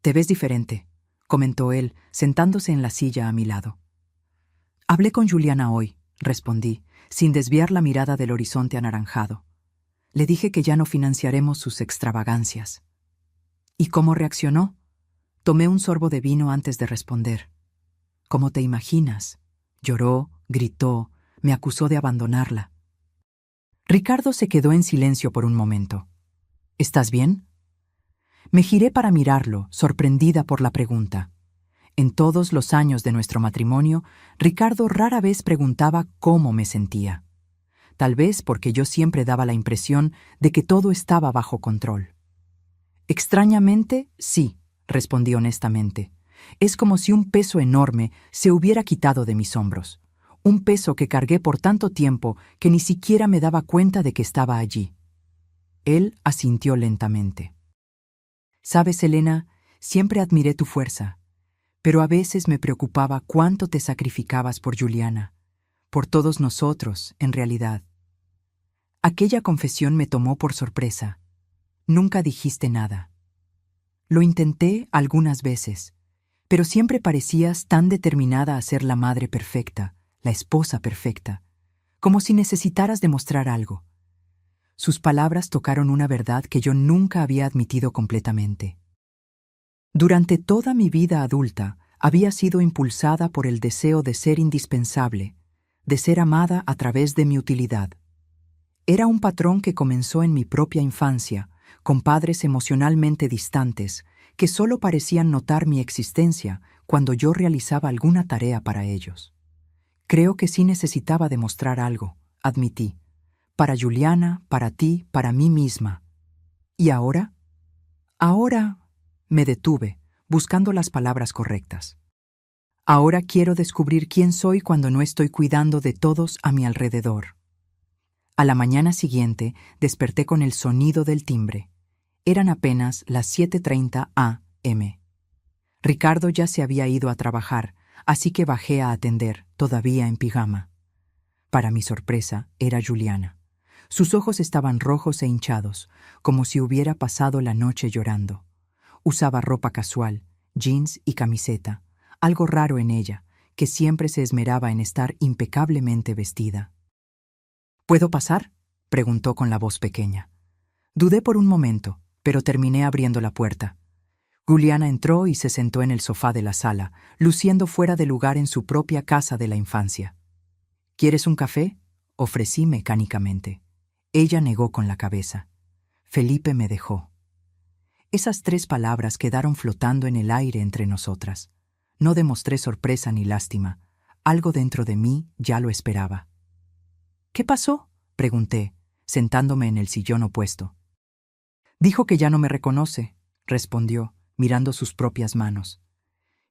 «Te ves diferente», comentó él, sentándose en la silla a mi lado. «Hablé con Juliana hoy», respondí, sin desviar la mirada del horizonte anaranjado. Le dije que ya no financiaremos sus extravagancias. ¿Y cómo reaccionó? Tomé un sorbo de vino antes de responder. ¿Cómo te imaginas? Lloró, gritó, me acusó de abandonarla. Ricardo se quedó en silencio por un momento. ¿Estás bien? Me giré para mirarlo, sorprendida por la pregunta. En todos los años de nuestro matrimonio, Ricardo rara vez preguntaba cómo me sentía. Tal vez porque yo siempre daba la impresión de que todo estaba bajo control. Extrañamente, sí, respondí honestamente. Es como si un peso enorme se hubiera quitado de mis hombros. Un peso que cargué por tanto tiempo que ni siquiera me daba cuenta de que estaba allí. Él asintió lentamente. Sabes, Elena, siempre admiré tu fuerza, pero a veces me preocupaba cuánto te sacrificabas por Juliana, por todos nosotros, en realidad. Aquella confesión me tomó por sorpresa. Nunca dijiste nada. Lo intenté algunas veces, pero siempre parecías tan determinada a ser la madre perfecta, la esposa perfecta, como si necesitaras demostrar algo. Sus palabras tocaron una verdad que yo nunca había admitido completamente. Durante toda mi vida adulta, había sido impulsada por el deseo de ser indispensable, de ser amada a través de mi utilidad. Era un patrón que comenzó en mi propia infancia, con padres emocionalmente distantes, que solo parecían notar mi existencia cuando yo realizaba alguna tarea para ellos. Creo que sí necesitaba demostrar algo, admití. Para Juliana, para ti, para mí misma. ¿Y ahora? Ahora me detuve, buscando las palabras correctas. Ahora quiero descubrir quién soy cuando no estoy cuidando de todos a mi alrededor. A la mañana siguiente desperté con el sonido del timbre. Eran apenas las 7:30 a.m. Ricardo ya se había ido a trabajar, así que bajé a atender, todavía en pijama. Para mi sorpresa, era Juliana. Sus ojos estaban rojos e hinchados, como si hubiera pasado la noche llorando. Usaba ropa casual, jeans y camiseta, algo raro en ella, que siempre se esmeraba en estar impecablemente vestida. ¿Puedo pasar?, preguntó con la voz pequeña. Dudé por un momento, pero terminé abriendo la puerta. Juliana entró y se sentó en el sofá de la sala, luciendo fuera de lugar en su propia casa de la infancia. ¿Quieres un café?, ofrecí mecánicamente. Ella negó con la cabeza. Felipe me dejó. Esas 3 palabras quedaron flotando en el aire entre nosotras. No demostré sorpresa ni lástima. Algo dentro de mí ya lo esperaba. ¿Qué pasó?, pregunté, sentándome en el sillón opuesto. Dijo que ya no me reconoce, respondió, mirando sus propias manos.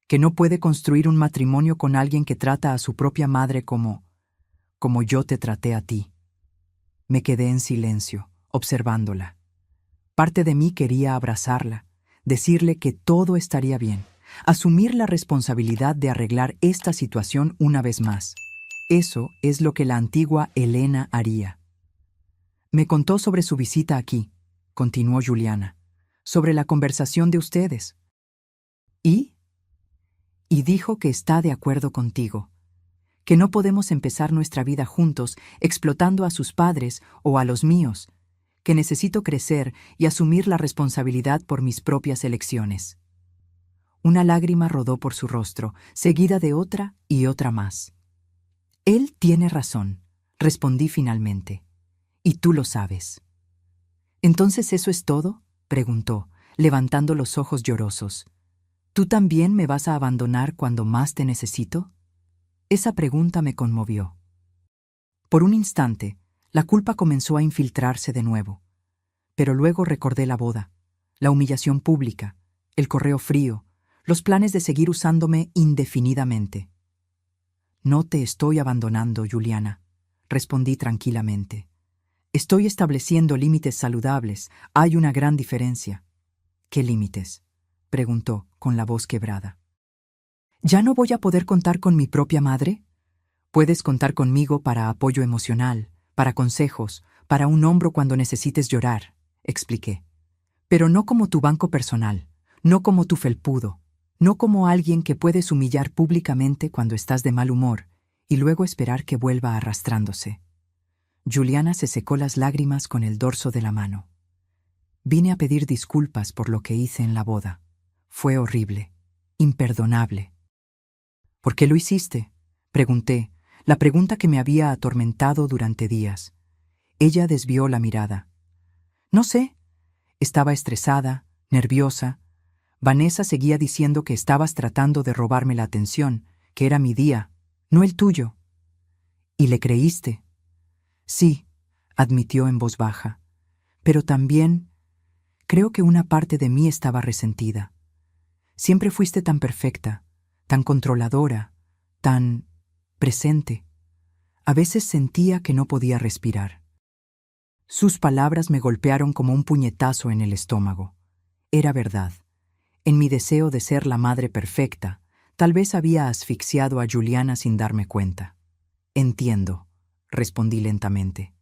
Que no puede construir un matrimonio con alguien que trata a su propia madre como yo te traté a ti. Me quedé en silencio, observándola. Parte de mí quería abrazarla, decirle que todo estaría bien, asumir la responsabilidad de arreglar esta situación una vez más. Eso es lo que la antigua Elena haría. Me contó sobre su visita aquí, continuó Juliana, sobre la conversación de ustedes. ¿Y? Y dijo que está de acuerdo contigo, que no podemos empezar nuestra vida juntos explotando a sus padres o a los míos, que necesito crecer y asumir la responsabilidad por mis propias elecciones. Una lágrima rodó por su rostro, seguida de otra y otra más. Él tiene razón, respondí finalmente. Y tú lo sabes. ¿Entonces eso es todo?, preguntó, levantando los ojos llorosos. ¿Tú también me vas a abandonar cuando más te necesito? Esa pregunta me conmovió. Por un instante, la culpa comenzó a infiltrarse de nuevo. Pero luego recordé la boda, la humillación pública, el correo frío, los planes de seguir usándome indefinidamente. No te estoy abandonando, Juliana, respondí tranquilamente. Estoy estableciendo límites saludables. Hay una gran diferencia. ¿Qué límites?, preguntó, con la voz quebrada. ¿Ya no voy a poder contar con mi propia madre? Puedes contar conmigo para apoyo emocional, para consejos, para un hombro cuando necesites llorar, expliqué. Pero no como tu banco personal, no como tu felpudo, no como alguien que puedes humillar públicamente cuando estás de mal humor y luego esperar que vuelva arrastrándose. Juliana se secó las lágrimas con el dorso de la mano. Vine a pedir disculpas por lo que hice en la boda. Fue horrible, imperdonable. ¿Por qué lo hiciste?, pregunté, la pregunta que me había atormentado durante días. Ella desvió la mirada. No sé. Estaba estresada, nerviosa. Vanessa seguía diciendo que estabas tratando de robarme la atención, que era mi día, no el tuyo. ¿Y le creíste? Sí, admitió en voz baja. Pero también creo que una parte de mí estaba resentida. Siempre fuiste tan perfecta, tan controladora, tan presente. A veces sentía que no podía respirar. Sus palabras me golpearon como un puñetazo en el estómago. Era verdad. En mi deseo de ser la madre perfecta, tal vez había asfixiado a Juliana sin darme cuenta. Entiendo, respondí lentamente.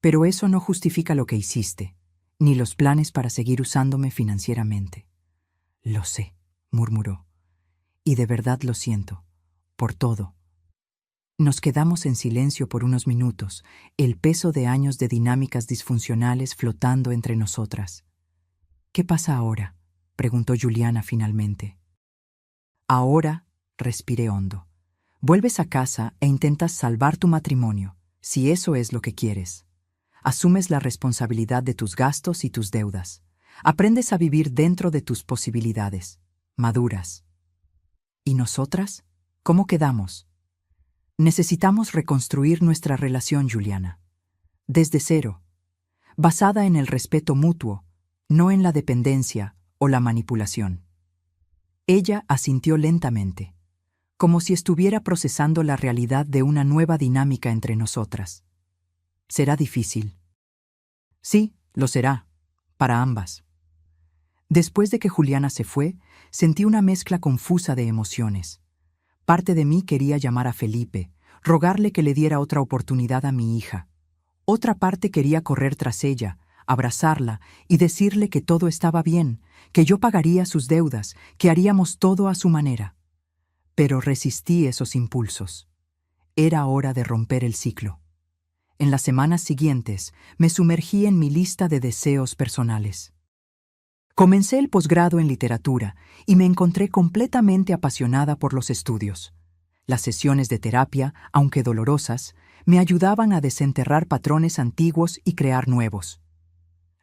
Pero eso no justifica lo que hiciste, ni los planes para seguir usándome financieramente. Lo sé, murmuró. Y de verdad lo siento, por todo. Nos quedamos en silencio por unos minutos, el peso de años de dinámicas disfuncionales flotando entre nosotras. ¿Qué pasa ahora?, preguntó Juliana finalmente. Ahora, respiré hondo. Vuelves a casa e intentas salvar tu matrimonio, si eso es lo que quieres. Asumes la responsabilidad de tus gastos y tus deudas. Aprendes a vivir dentro de tus posibilidades. Maduras. ¿Y nosotras? ¿Cómo quedamos? Necesitamos reconstruir nuestra relación, Juliana. Desde cero. Basada en el respeto mutuo, no en la dependencia o la manipulación. Ella asintió lentamente, como si estuviera procesando la realidad de una nueva dinámica entre nosotras. Será difícil. Sí, lo será, para ambas. Después de que Juliana se fue, sentí una mezcla confusa de emociones. Parte de mí quería llamar a Felipe, rogarle que le diera otra oportunidad a mi hija. Otra parte quería correr tras ella, abrazarla y decirle que todo estaba bien, que yo pagaría sus deudas, que haríamos todo a su manera. Pero resistí esos impulsos. Era hora de romper el ciclo. En las semanas siguientes, me sumergí en mi lista de deseos personales. Comencé el posgrado en literatura y me encontré completamente apasionada por los estudios. Las sesiones de terapia, aunque dolorosas, me ayudaban a desenterrar patrones antiguos y crear nuevos.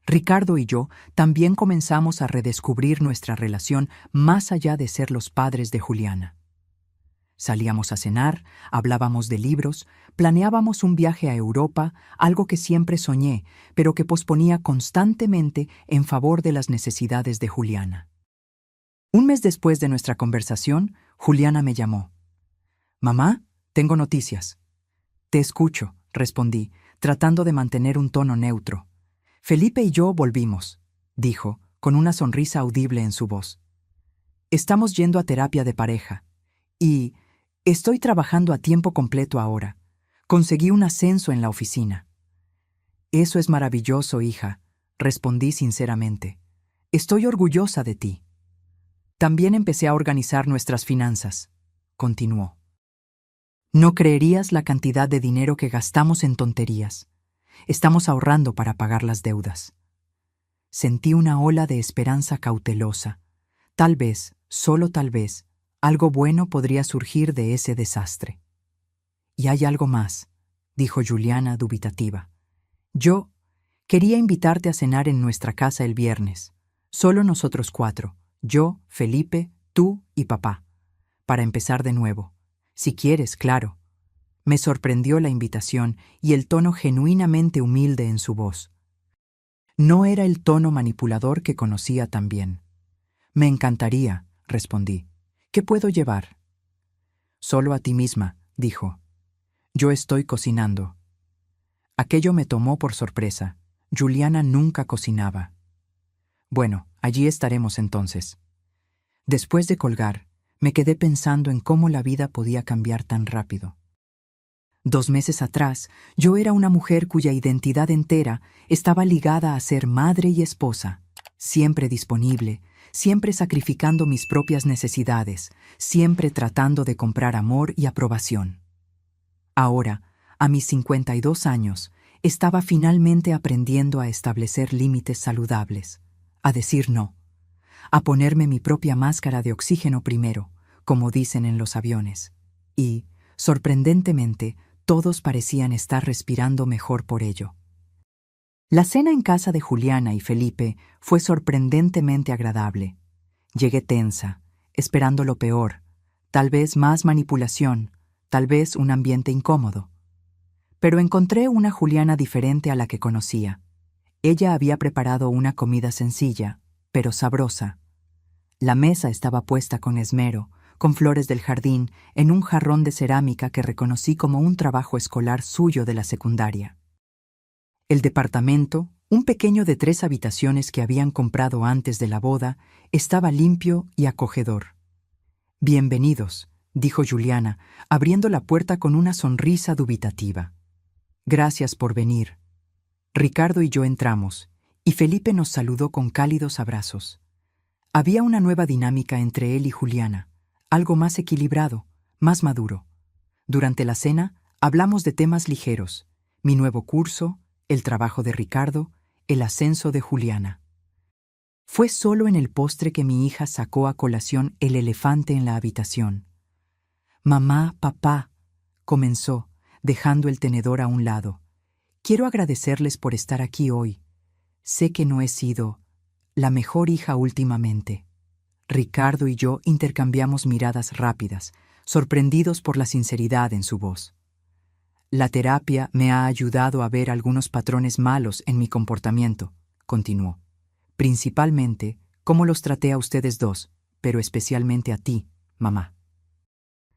Ricardo y yo también comenzamos a redescubrir nuestra relación más allá de ser los padres de Juliana. Salíamos a cenar, hablábamos de libros, planeábamos un viaje a Europa, algo que siempre soñé, pero que posponía constantemente en favor de las necesidades de Juliana. Un mes después de nuestra conversación, Juliana me llamó. «Mamá, tengo noticias». «Te escucho», respondí, tratando de mantener un tono neutro. «Felipe y yo volvimos», dijo, con una sonrisa audible en su voz. Estamos yendo a terapia de pareja. Y estoy trabajando a tiempo completo ahora. Conseguí un ascenso en la oficina. Eso es maravilloso, hija, respondí sinceramente. Estoy orgullosa de ti. También empecé a organizar nuestras finanzas, continuó. No creerías la cantidad de dinero que gastamos en tonterías. Estamos ahorrando para pagar las deudas. Sentí una ola de esperanza cautelosa. Tal vez, solo tal vez, algo bueno podría surgir de ese desastre. Y hay algo más, dijo Juliana dubitativa. Yo quería invitarte a cenar en nuestra casa el viernes. Solo nosotros 4, yo, Felipe, tú y papá. Para empezar de nuevo. Si quieres, claro. Me sorprendió la invitación y el tono genuinamente humilde en su voz. No era el tono manipulador que conocía tan bien. Me encantaría, respondí. ¿Qué puedo llevar? Solo a ti misma, dijo. Yo estoy cocinando. Aquello me tomó por sorpresa. Juliana nunca cocinaba. Bueno, allí estaremos entonces. Después de colgar, me quedé pensando en cómo la vida podía cambiar tan rápido. 2 meses atrás, yo era una mujer cuya identidad entera estaba ligada a ser madre y esposa, siempre disponible, siempre sacrificando mis propias necesidades, siempre tratando de comprar amor y aprobación. Ahora, a mis 52 años, estaba finalmente aprendiendo a establecer límites saludables, a decir no, a ponerme mi propia máscara de oxígeno primero, como dicen en los aviones, y, sorprendentemente, todos parecían estar respirando mejor por ello. La cena en casa de Juliana y Felipe fue sorprendentemente agradable. Llegué tensa, esperando lo peor, tal vez más manipulación, tal vez un ambiente incómodo. Pero encontré una Juliana diferente a la que conocía. Ella había preparado una comida sencilla, pero sabrosa. La mesa estaba puesta con esmero, con flores del jardín, en un jarrón de cerámica que reconocí como un trabajo escolar suyo de la secundaria. El departamento, un pequeño de 3 habitaciones que habían comprado antes de la boda, estaba limpio y acogedor. «Bienvenidos», dijo Juliana, abriendo la puerta con una sonrisa dubitativa. «Gracias por venir». Ricardo y yo entramos, y Felipe nos saludó con cálidos abrazos. Había una nueva dinámica entre él y Juliana, algo más equilibrado, más maduro. Durante la cena hablamos de temas ligeros, mi nuevo curso, el trabajo de Ricardo, el ascenso de Juliana. Fue solo en el postre que mi hija sacó a colación el elefante en la habitación. «Mamá, papá», comenzó, dejando el tenedor a un lado. «Quiero agradecerles por estar aquí hoy. Sé que no he sido la mejor hija últimamente». Ricardo y yo intercambiamos miradas rápidas, sorprendidos por la sinceridad en su voz. «La terapia me ha ayudado a ver algunos patrones malos en mi comportamiento», continuó. «Principalmente, cómo los traté a ustedes dos, pero especialmente a ti, mamá».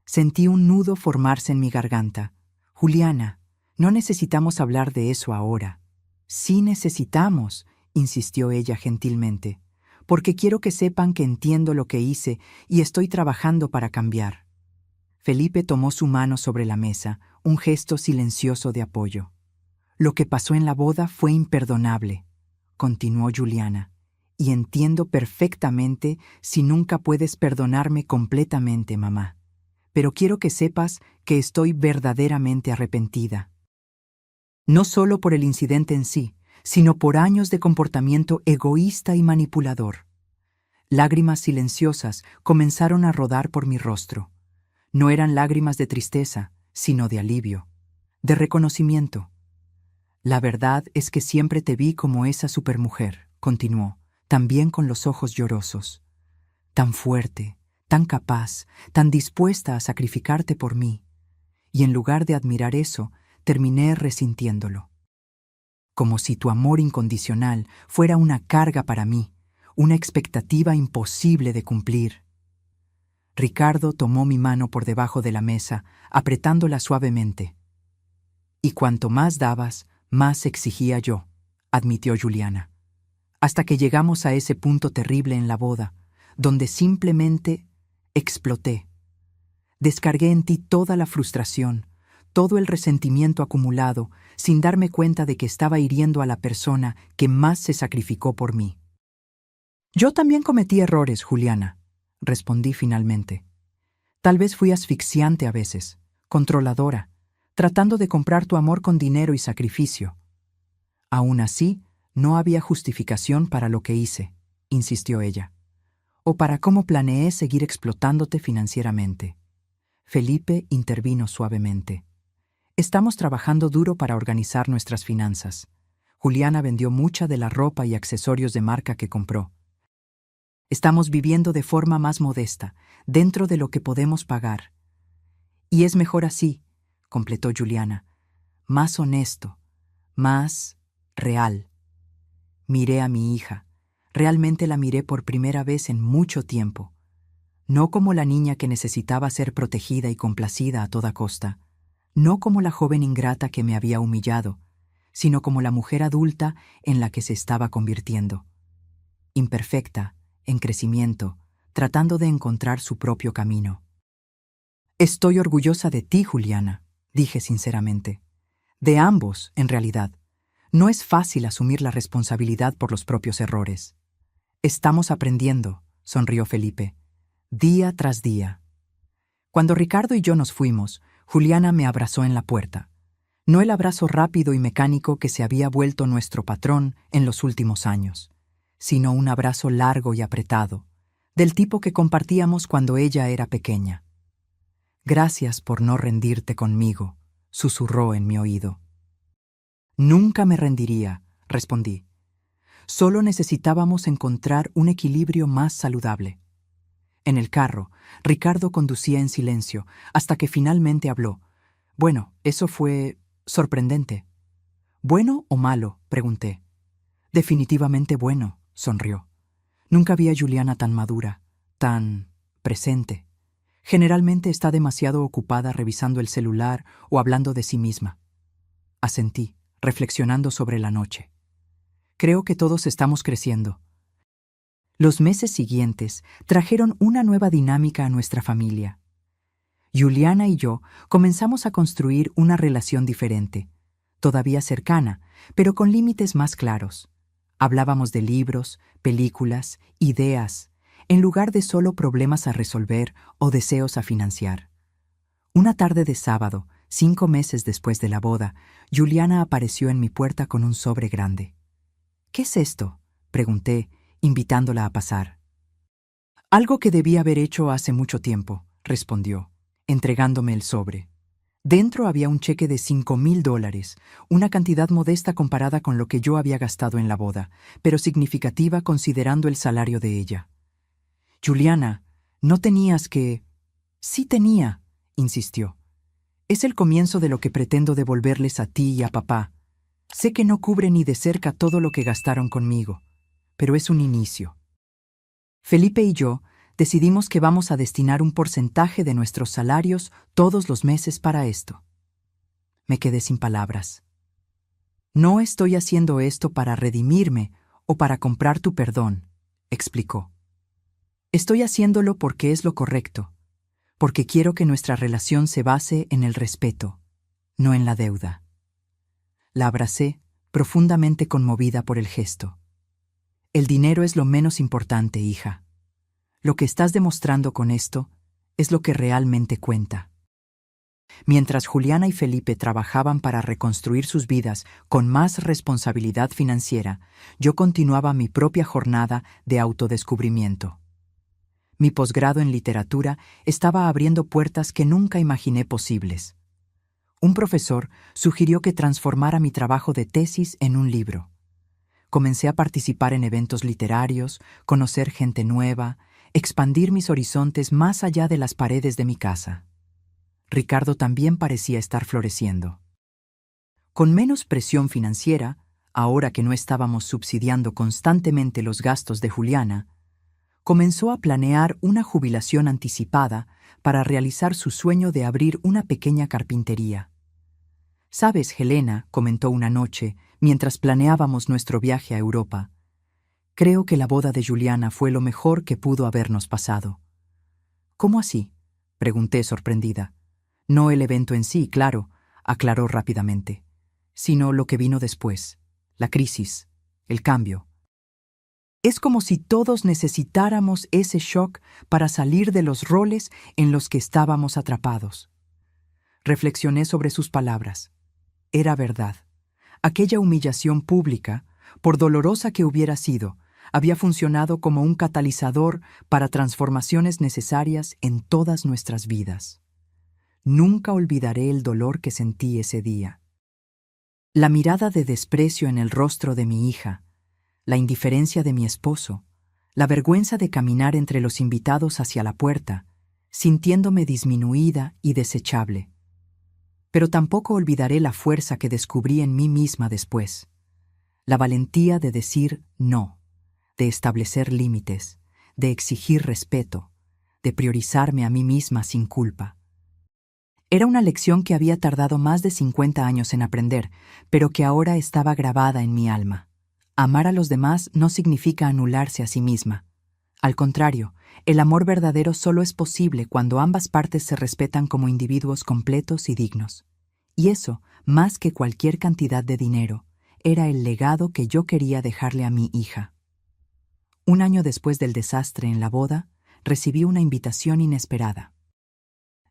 Sentí un nudo formarse en mi garganta. «Juliana, no necesitamos hablar de eso ahora». «Sí necesitamos», insistió ella gentilmente, «porque quiero que sepan que entiendo lo que hice y estoy trabajando para cambiar». Felipe tomó su mano sobre la mesa, un gesto silencioso de apoyo. «Lo que pasó en la boda fue imperdonable», continuó Juliana, «y entiendo perfectamente si nunca puedes perdonarme completamente, mamá. Pero quiero que sepas que estoy verdaderamente arrepentida. No solo por el incidente en sí, sino por años de comportamiento egoísta y manipulador». Lágrimas silenciosas comenzaron a rodar por mi rostro. No eran lágrimas de tristeza, sino de alivio, de reconocimiento. «La verdad es que siempre te vi como esa supermujer», continuó, también con los ojos llorosos. «Tan fuerte, tan capaz, tan dispuesta a sacrificarte por mí. Y en lugar de admirar eso, terminé resintiéndolo. Como si tu amor incondicional fuera una carga para mí, una expectativa imposible de cumplir». Ricardo tomó mi mano por debajo de la mesa, apretándola suavemente. «Y cuanto más dabas, más exigía yo», admitió Juliana. «Hasta que llegamos a ese punto terrible en la boda, donde simplemente exploté. Descargué en ti toda la frustración, todo el resentimiento acumulado, sin darme cuenta de que estaba hiriendo a la persona que más se sacrificó por mí. Yo también cometí errores, Juliana, respondí finalmente. Tal vez fui asfixiante a veces, controladora, tratando de comprar tu amor con dinero y sacrificio. Aún así, no había justificación para lo que hice, insistió ella, o para cómo planeé seguir explotándote financieramente. Felipe intervino suavemente. Estamos trabajando duro para organizar nuestras finanzas. Juliana vendió mucha de la ropa y accesorios de marca que compró. Estamos viviendo de forma más modesta, dentro de lo que podemos pagar. Y es mejor así, completó Juliana, más honesto, más real. Miré a mi hija. Realmente la miré por primera vez en mucho tiempo. No como la niña que necesitaba ser protegida y complacida a toda costa. No como la joven ingrata que me había humillado, sino como la mujer adulta en la que se estaba convirtiendo. Imperfecta, en crecimiento, tratando de encontrar su propio camino. Estoy orgullosa de ti, Juliana, dije sinceramente. De ambos, en realidad. No es fácil asumir la responsabilidad por los propios errores. Estamos aprendiendo, sonrió Felipe, día tras día. Cuando Ricardo y yo nos fuimos, Juliana me abrazó en la puerta. No el abrazo rápido y mecánico que se había vuelto nuestro patrón en los últimos años, sino un abrazo largo y apretado, del tipo que compartíamos cuando ella era pequeña. Gracias por no rendirte conmigo, susurró en mi oído. Nunca me rendiría, respondí. Solo necesitábamos encontrar un equilibrio más saludable. En el carro, Ricardo conducía en silencio, hasta que finalmente habló. Bueno, eso fue sorprendente. ¿Bueno o malo?, pregunté. Definitivamente bueno, sonrió. Nunca vi a Juliana tan madura, tan presente. Generalmente está demasiado ocupada revisando el celular o hablando de sí misma. Asentí, reflexionando sobre la noche. Creo que todos estamos creciendo. Los meses siguientes trajeron una nueva dinámica a nuestra familia. Juliana y yo comenzamos a construir una relación diferente, todavía cercana, pero con límites más claros. Hablábamos de libros, películas, ideas, en lugar de solo problemas a resolver o deseos a financiar. Una tarde de sábado, 5 meses después de la boda, Juliana apareció en mi puerta con un sobre grande. ¿Qué es esto?, pregunté, invitándola a pasar. Algo que debí haber hecho hace mucho tiempo, respondió, entregándome el sobre. Dentro había un cheque de $5,000, una cantidad modesta comparada con lo que yo había gastado en la boda, pero significativa considerando el salario de ella. Juliana, no tenías que... Sí tenía, insistió. Es el comienzo de lo que pretendo devolverles a ti y a papá. Sé que no cubre ni de cerca todo lo que gastaron conmigo, pero es un inicio. Felipe y yo decidimos que vamos a destinar un porcentaje de nuestros salarios todos los meses para esto. Me quedé sin palabras. No estoy haciendo esto para redimirme o para comprar tu perdón, explicó. Estoy haciéndolo porque es lo correcto, porque quiero que nuestra relación se base en el respeto, no en la deuda. La abracé, profundamente conmovida por el gesto. El dinero es lo menos importante, hija. Lo que estás demostrando con esto es lo que realmente cuenta. Mientras Juliana y Felipe trabajaban para reconstruir sus vidas con más responsabilidad financiera, yo continuaba mi propia jornada de autodescubrimiento. Mi posgrado en literatura estaba abriendo puertas que nunca imaginé posibles. Un profesor sugirió que transformara mi trabajo de tesis en un libro. Comencé a participar en eventos literarios, conocer gente nueva, expandir mis horizontes más allá de las paredes de mi casa. Ricardo también parecía estar floreciendo. Con menos presión financiera, ahora que no estábamos subsidiando constantemente los gastos de Juliana, comenzó a planear una jubilación anticipada para realizar su sueño de abrir una pequeña carpintería. «Sabes, Helena», comentó una noche, mientras planeábamos nuestro viaje a Europa, Creo que la boda de Juliana fue lo mejor que pudo habernos pasado. ¿Cómo así?, pregunté sorprendida. No el evento en sí, claro, aclaró rápidamente, sino lo que vino después, la crisis, el cambio. Es como si todos necesitáramos ese shock para salir de los roles en los que estábamos atrapados. Reflexioné sobre sus palabras. Era verdad. Aquella humillación pública, por dolorosa que hubiera sido, había funcionado como un catalizador para transformaciones necesarias en todas nuestras vidas. Nunca olvidaré el dolor que sentí ese día. La mirada de desprecio en el rostro de mi hija, la indiferencia de mi esposo, la vergüenza de caminar entre los invitados hacia la puerta, sintiéndome disminuida y desechable. Pero tampoco olvidaré la fuerza que descubrí en mí misma después, la valentía de decir no, de establecer límites, de exigir respeto, de priorizarme a mí misma sin culpa. Era una lección que había tardado más de 50 años en aprender, pero que ahora estaba grabada en mi alma. Amar a los demás no significa anularse a sí misma. Al contrario, el amor verdadero solo es posible cuando ambas partes se respetan como individuos completos y dignos. Y eso, más que cualquier cantidad de dinero, era el legado que yo quería dejarle a mi hija. Un año después del desastre en la boda, recibí una invitación inesperada.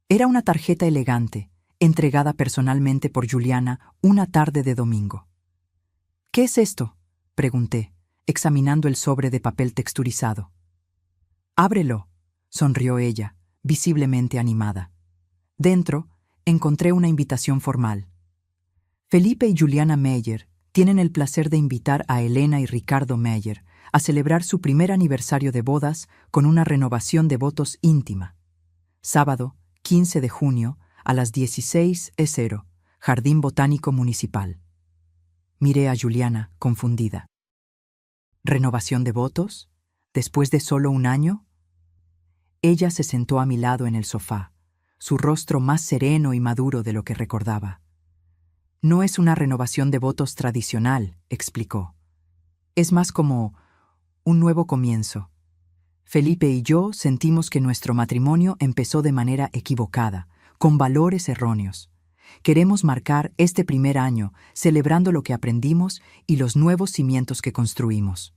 Era una tarjeta elegante, entregada personalmente por Juliana una tarde de domingo. «¿Qué es esto?», pregunté, examinando el sobre de papel texturizado. «Ábrelo», sonrió ella, visiblemente animada. Dentro, encontré una invitación formal. Felipe y Juliana Meyer tienen el placer de invitar a Elena y Ricardo Meyer a celebrar su primer aniversario de bodas con una renovación de votos íntima. Sábado, 15 de junio, a las 16:00, Jardín Botánico Municipal. Miré a Juliana, confundida. ¿Renovación de votos? ¿Después de solo un año? Ella se sentó a mi lado en el sofá, su rostro más sereno y maduro de lo que recordaba. No es una renovación de votos tradicional, explicó. Es más como un nuevo comienzo. Felipe y yo sentimos que nuestro matrimonio empezó de manera equivocada, con valores erróneos. Queremos marcar este primer año celebrando lo que aprendimos y los nuevos cimientos que construimos.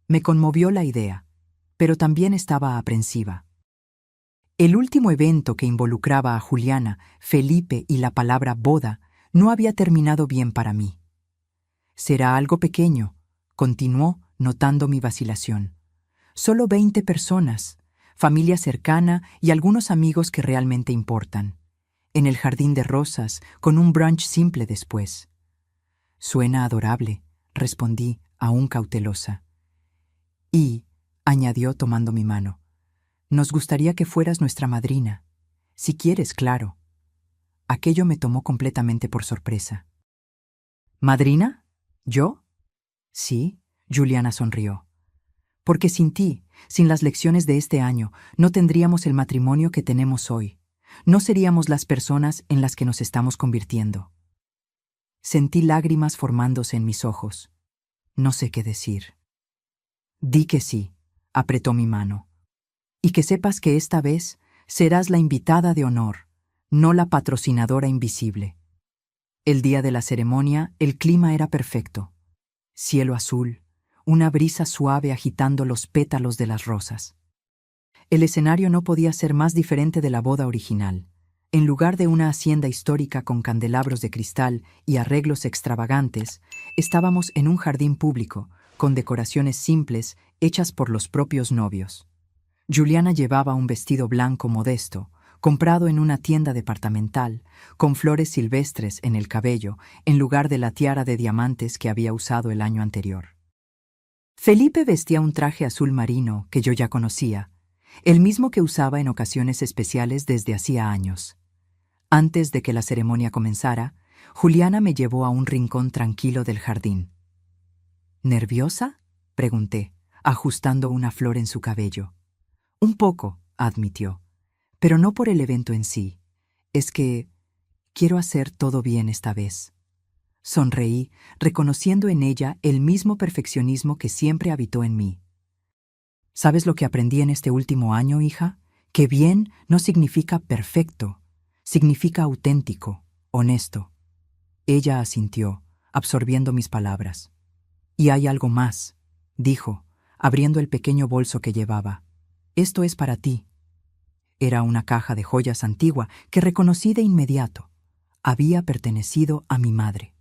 Me conmovió la idea, pero también estaba aprensiva. El último evento que involucraba a Juliana, Felipe y la palabra boda no había terminado bien para mí. «Será algo pequeño», continuó, notando mi vacilación. «Solo 20 personas, familia cercana y algunos amigos que realmente importan. En el jardín de rosas, con un brunch simple después». «Suena adorable», respondí, aún cautelosa. «Y», añadió tomando mi mano, «nos gustaría que fueras nuestra madrina. Si quieres, claro». Aquello me tomó completamente por sorpresa. «¿Madrina? ¿Yo?» «Sí», Juliana sonrió. «Porque sin ti, sin las lecciones de este año, no tendríamos el matrimonio que tenemos hoy. No seríamos las personas en las que nos estamos convirtiendo». Sentí lágrimas formándose en mis ojos. No sé qué decir. «Di que sí», apretó mi mano. «Y que sepas que esta vez serás la invitada de honor, no la patrocinadora invisible». El día de la ceremonia, el clima era perfecto. Cielo azul, una brisa suave agitando los pétalos de las rosas. El escenario no podía ser más diferente de la boda original. En lugar de una hacienda histórica con candelabros de cristal y arreglos extravagantes, estábamos en un jardín público, con decoraciones simples hechas por los propios novios. Juliana llevaba un vestido blanco modesto, comprado en una tienda departamental, con flores silvestres en el cabello, en lugar de la tiara de diamantes que había usado el año anterior. Felipe vestía un traje azul marino que yo ya conocía, el mismo que usaba en ocasiones especiales desde hacía años. Antes de que la ceremonia comenzara, Juliana me llevó a un rincón tranquilo del jardín. «¿Nerviosa?», pregunté, ajustando una flor en su cabello. «Un poco», admitió, «pero no por el evento en sí. Es que quiero hacer todo bien esta vez». Sonreí, reconociendo en ella el mismo perfeccionismo que siempre habitó en mí. ¿Sabes lo que aprendí en este último año, hija? Que bien no significa perfecto, significa auténtico, honesto. Ella asintió, absorbiendo mis palabras. Y hay algo más, dijo, abriendo el pequeño bolso que llevaba. Esto es para ti. Era una caja de joyas antigua que reconocí de inmediato. Había pertenecido a mi madre.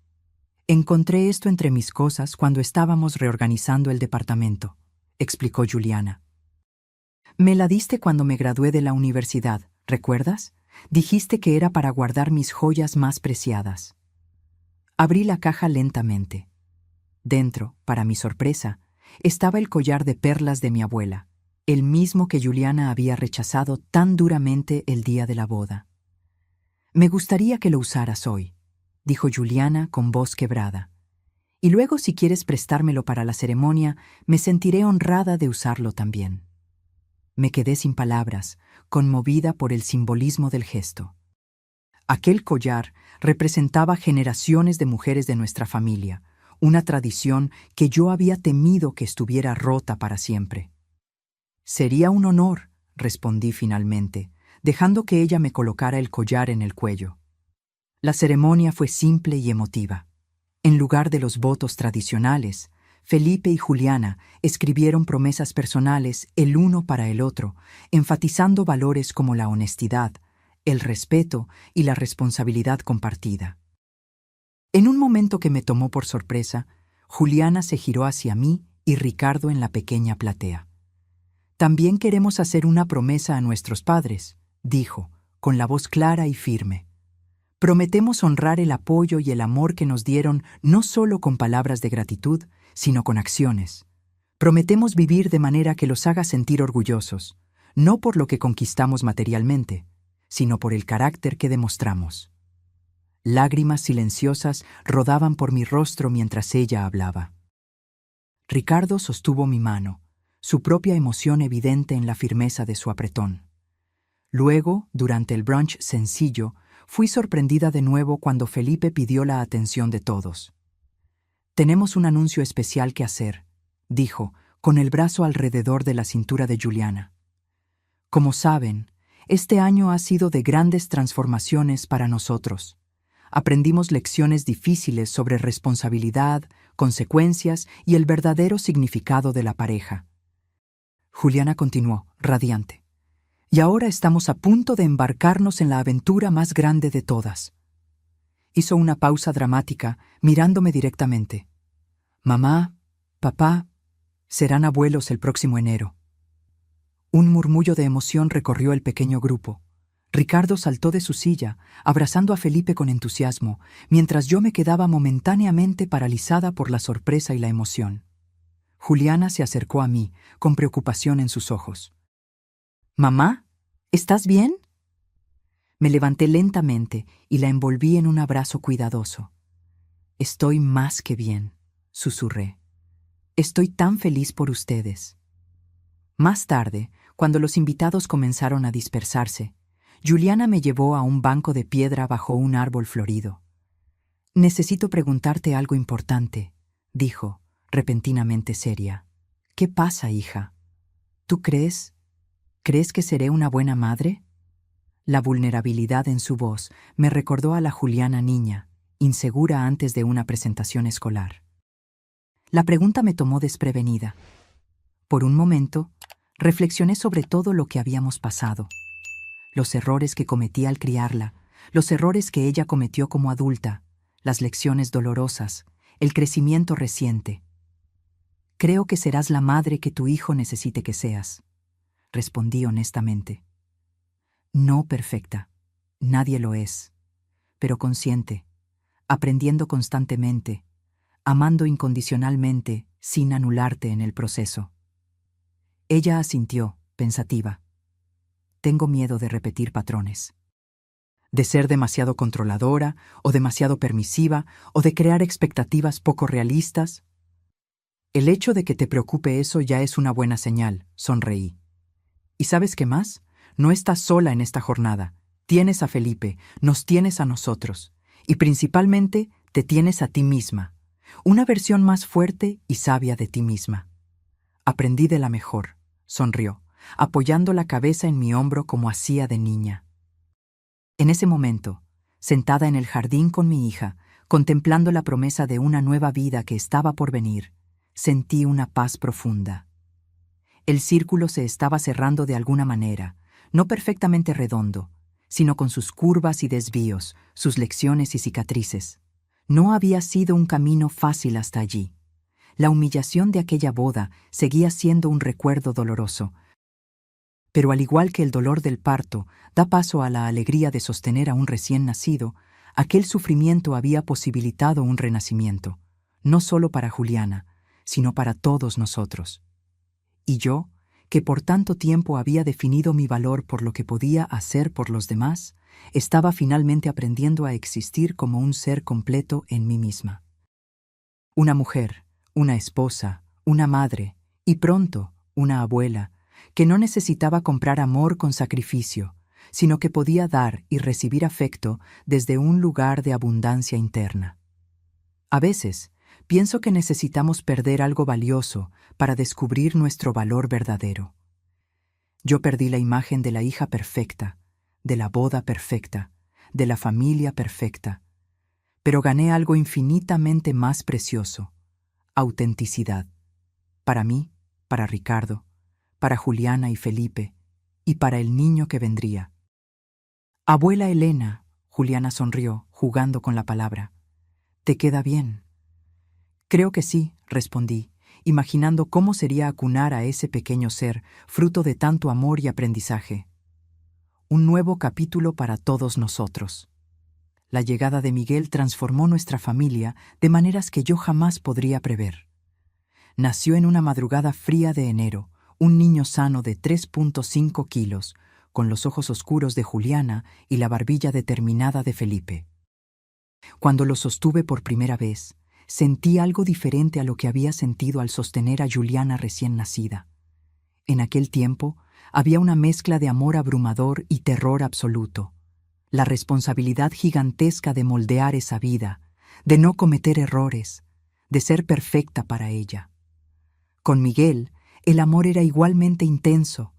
Encontré esto entre mis cosas cuando estábamos reorganizando el departamento, explicó Juliana. Me la diste cuando me gradué de la universidad, ¿recuerdas? Dijiste que era para guardar mis joyas más preciadas. Abrí la caja lentamente. Dentro, para mi sorpresa, estaba el collar de perlas de mi abuela, el mismo que Juliana había rechazado tan duramente el día de la boda. Me gustaría que lo usaras hoy, dijo Juliana con voz quebrada. Y luego, si quieres prestármelo para la ceremonia, me sentiré honrada de usarlo también. Me quedé sin palabras, conmovida por el simbolismo del gesto. Aquel collar representaba generaciones de mujeres de nuestra familia, una tradición que yo había temido que estuviera rota para siempre. Sería un honor, respondí finalmente, dejando que ella me colocara el collar en el cuello. La ceremonia fue simple y emotiva. En lugar de los votos tradicionales, Felipe y Juliana escribieron promesas personales el uno para el otro, enfatizando valores como la honestidad, el respeto y la responsabilidad compartida. En un momento que me tomó por sorpresa, Juliana se giró hacia mí y Ricardo en la pequeña platea. También queremos hacer una promesa a nuestros padres, dijo, con la voz clara y firme. Prometemos honrar el apoyo y el amor que nos dieron no solo con palabras de gratitud, sino con acciones. Prometemos vivir de manera que los haga sentir orgullosos, no por lo que conquistamos materialmente, sino por el carácter que demostramos. Lágrimas silenciosas rodaban por mi rostro mientras ella hablaba. Ricardo sostuvo mi mano, su propia emoción evidente en la firmeza de su apretón. Luego, durante el brunch sencillo, fui sorprendida de nuevo cuando Felipe pidió la atención de todos. Tenemos un anuncio especial que hacer, dijo, con el brazo alrededor de la cintura de Juliana. Como saben, este año ha sido de grandes transformaciones para nosotros. Aprendimos lecciones difíciles sobre responsabilidad, consecuencias y el verdadero significado de la pareja. Juliana continuó, radiante. Y ahora estamos a punto de embarcarnos en la aventura más grande de todas. Hizo una pausa dramática, mirándome directamente. Mamá, papá, serán abuelos el próximo enero. Un murmullo de emoción recorrió el pequeño grupo. Ricardo saltó de su silla, abrazando a Felipe con entusiasmo, mientras yo me quedaba momentáneamente paralizada por la sorpresa y la emoción. Juliana se acercó a mí, con preocupación en sus ojos. «Mamá, ¿estás bien?» Me levanté lentamente y la envolví en un abrazo cuidadoso. «Estoy más que bien», susurré. «Estoy tan feliz por ustedes». Más tarde, cuando los invitados comenzaron a dispersarse, Juliana me llevó a un banco de piedra bajo un árbol florido. «Necesito preguntarte algo importante», dijo, repentinamente seria. «¿Qué pasa, hija? ¿Tú crees que seré una buena madre?» La vulnerabilidad en su voz me recordó a la Juliana niña, insegura antes de una presentación escolar. La pregunta me tomó desprevenida. Por un momento, reflexioné sobre todo lo que habíamos pasado. Los errores que cometí al criarla, los errores que ella cometió como adulta, las lecciones dolorosas, el crecimiento reciente. «Creo que serás la madre que tu hijo necesite que seas», respondí honestamente. «No perfecta, nadie lo es, pero consciente, aprendiendo constantemente, amando incondicionalmente sin anularte en el proceso». Ella asintió, pensativa. «Tengo miedo de repetir patrones. De ser demasiado controladora, o demasiado permisiva, o de crear expectativas poco realistas». «El hecho de que te preocupe eso ya es una buena señal», sonreí. «¿Y sabes qué más? No estás sola en esta jornada. Tienes a Felipe, nos tienes a nosotros. Y principalmente, Te tienes a ti misma, una versión más fuerte y sabia de ti misma. Aprendí de la mejor, sonrió, apoyando la cabeza en mi hombro como hacía de niña. En ese momento, sentada en el jardín con mi hija, contemplando la promesa de una nueva vida que estaba por venir, sentí una paz profunda. El círculo se estaba cerrando de alguna manera, no perfectamente redondo, sino con sus curvas y desvíos, sus lecciones y cicatrices. No había sido un camino fácil hasta allí. La humillación de aquella boda seguía siendo un recuerdo doloroso, pero al igual que el dolor del parto da paso a la alegría de sostener a un recién nacido, aquel sufrimiento había posibilitado un renacimiento, no solo para Juliana, sino para todos nosotros. Y yo, que por tanto tiempo había definido mi valor por lo que podía hacer por los demás, estaba finalmente aprendiendo a existir como un ser completo en mí misma. Una mujer, una esposa, una madre, y pronto, una abuela, que no necesitaba comprar amor con sacrificio, sino que podía dar y recibir afecto desde un lugar de abundancia interna. A veces, pienso que necesitamos perder algo valioso para descubrir nuestro valor verdadero. Yo perdí la imagen de la hija perfecta, de la boda perfecta, de la familia perfecta, pero gané algo infinitamente más precioso: autenticidad. Para mí, para Ricardo, para Juliana y Felipe, y para el niño que vendría. Abuela Elena, Juliana sonrió, jugando con la palabra. ¿Te queda bien? Creo que sí, respondí, imaginando cómo sería acunar a ese pequeño ser, fruto de tanto amor y aprendizaje. Un nuevo capítulo para todos nosotros. La llegada de Miguel transformó nuestra familia de maneras que yo jamás podría prever. Nació en una madrugada fría de enero, un niño sano de 3.5 kilos, con los ojos oscuros de Juliana y la barbilla determinada de Felipe. Cuando lo sostuve por primera vez, sentí algo diferente a lo que había sentido al sostener a Juliana recién nacida. En aquel tiempo, había una mezcla de amor abrumador y terror absoluto. La responsabilidad gigantesca de moldear esa vida, de no cometer errores, de ser perfecta para ella. Con Miguel, el amor era igualmente intenso,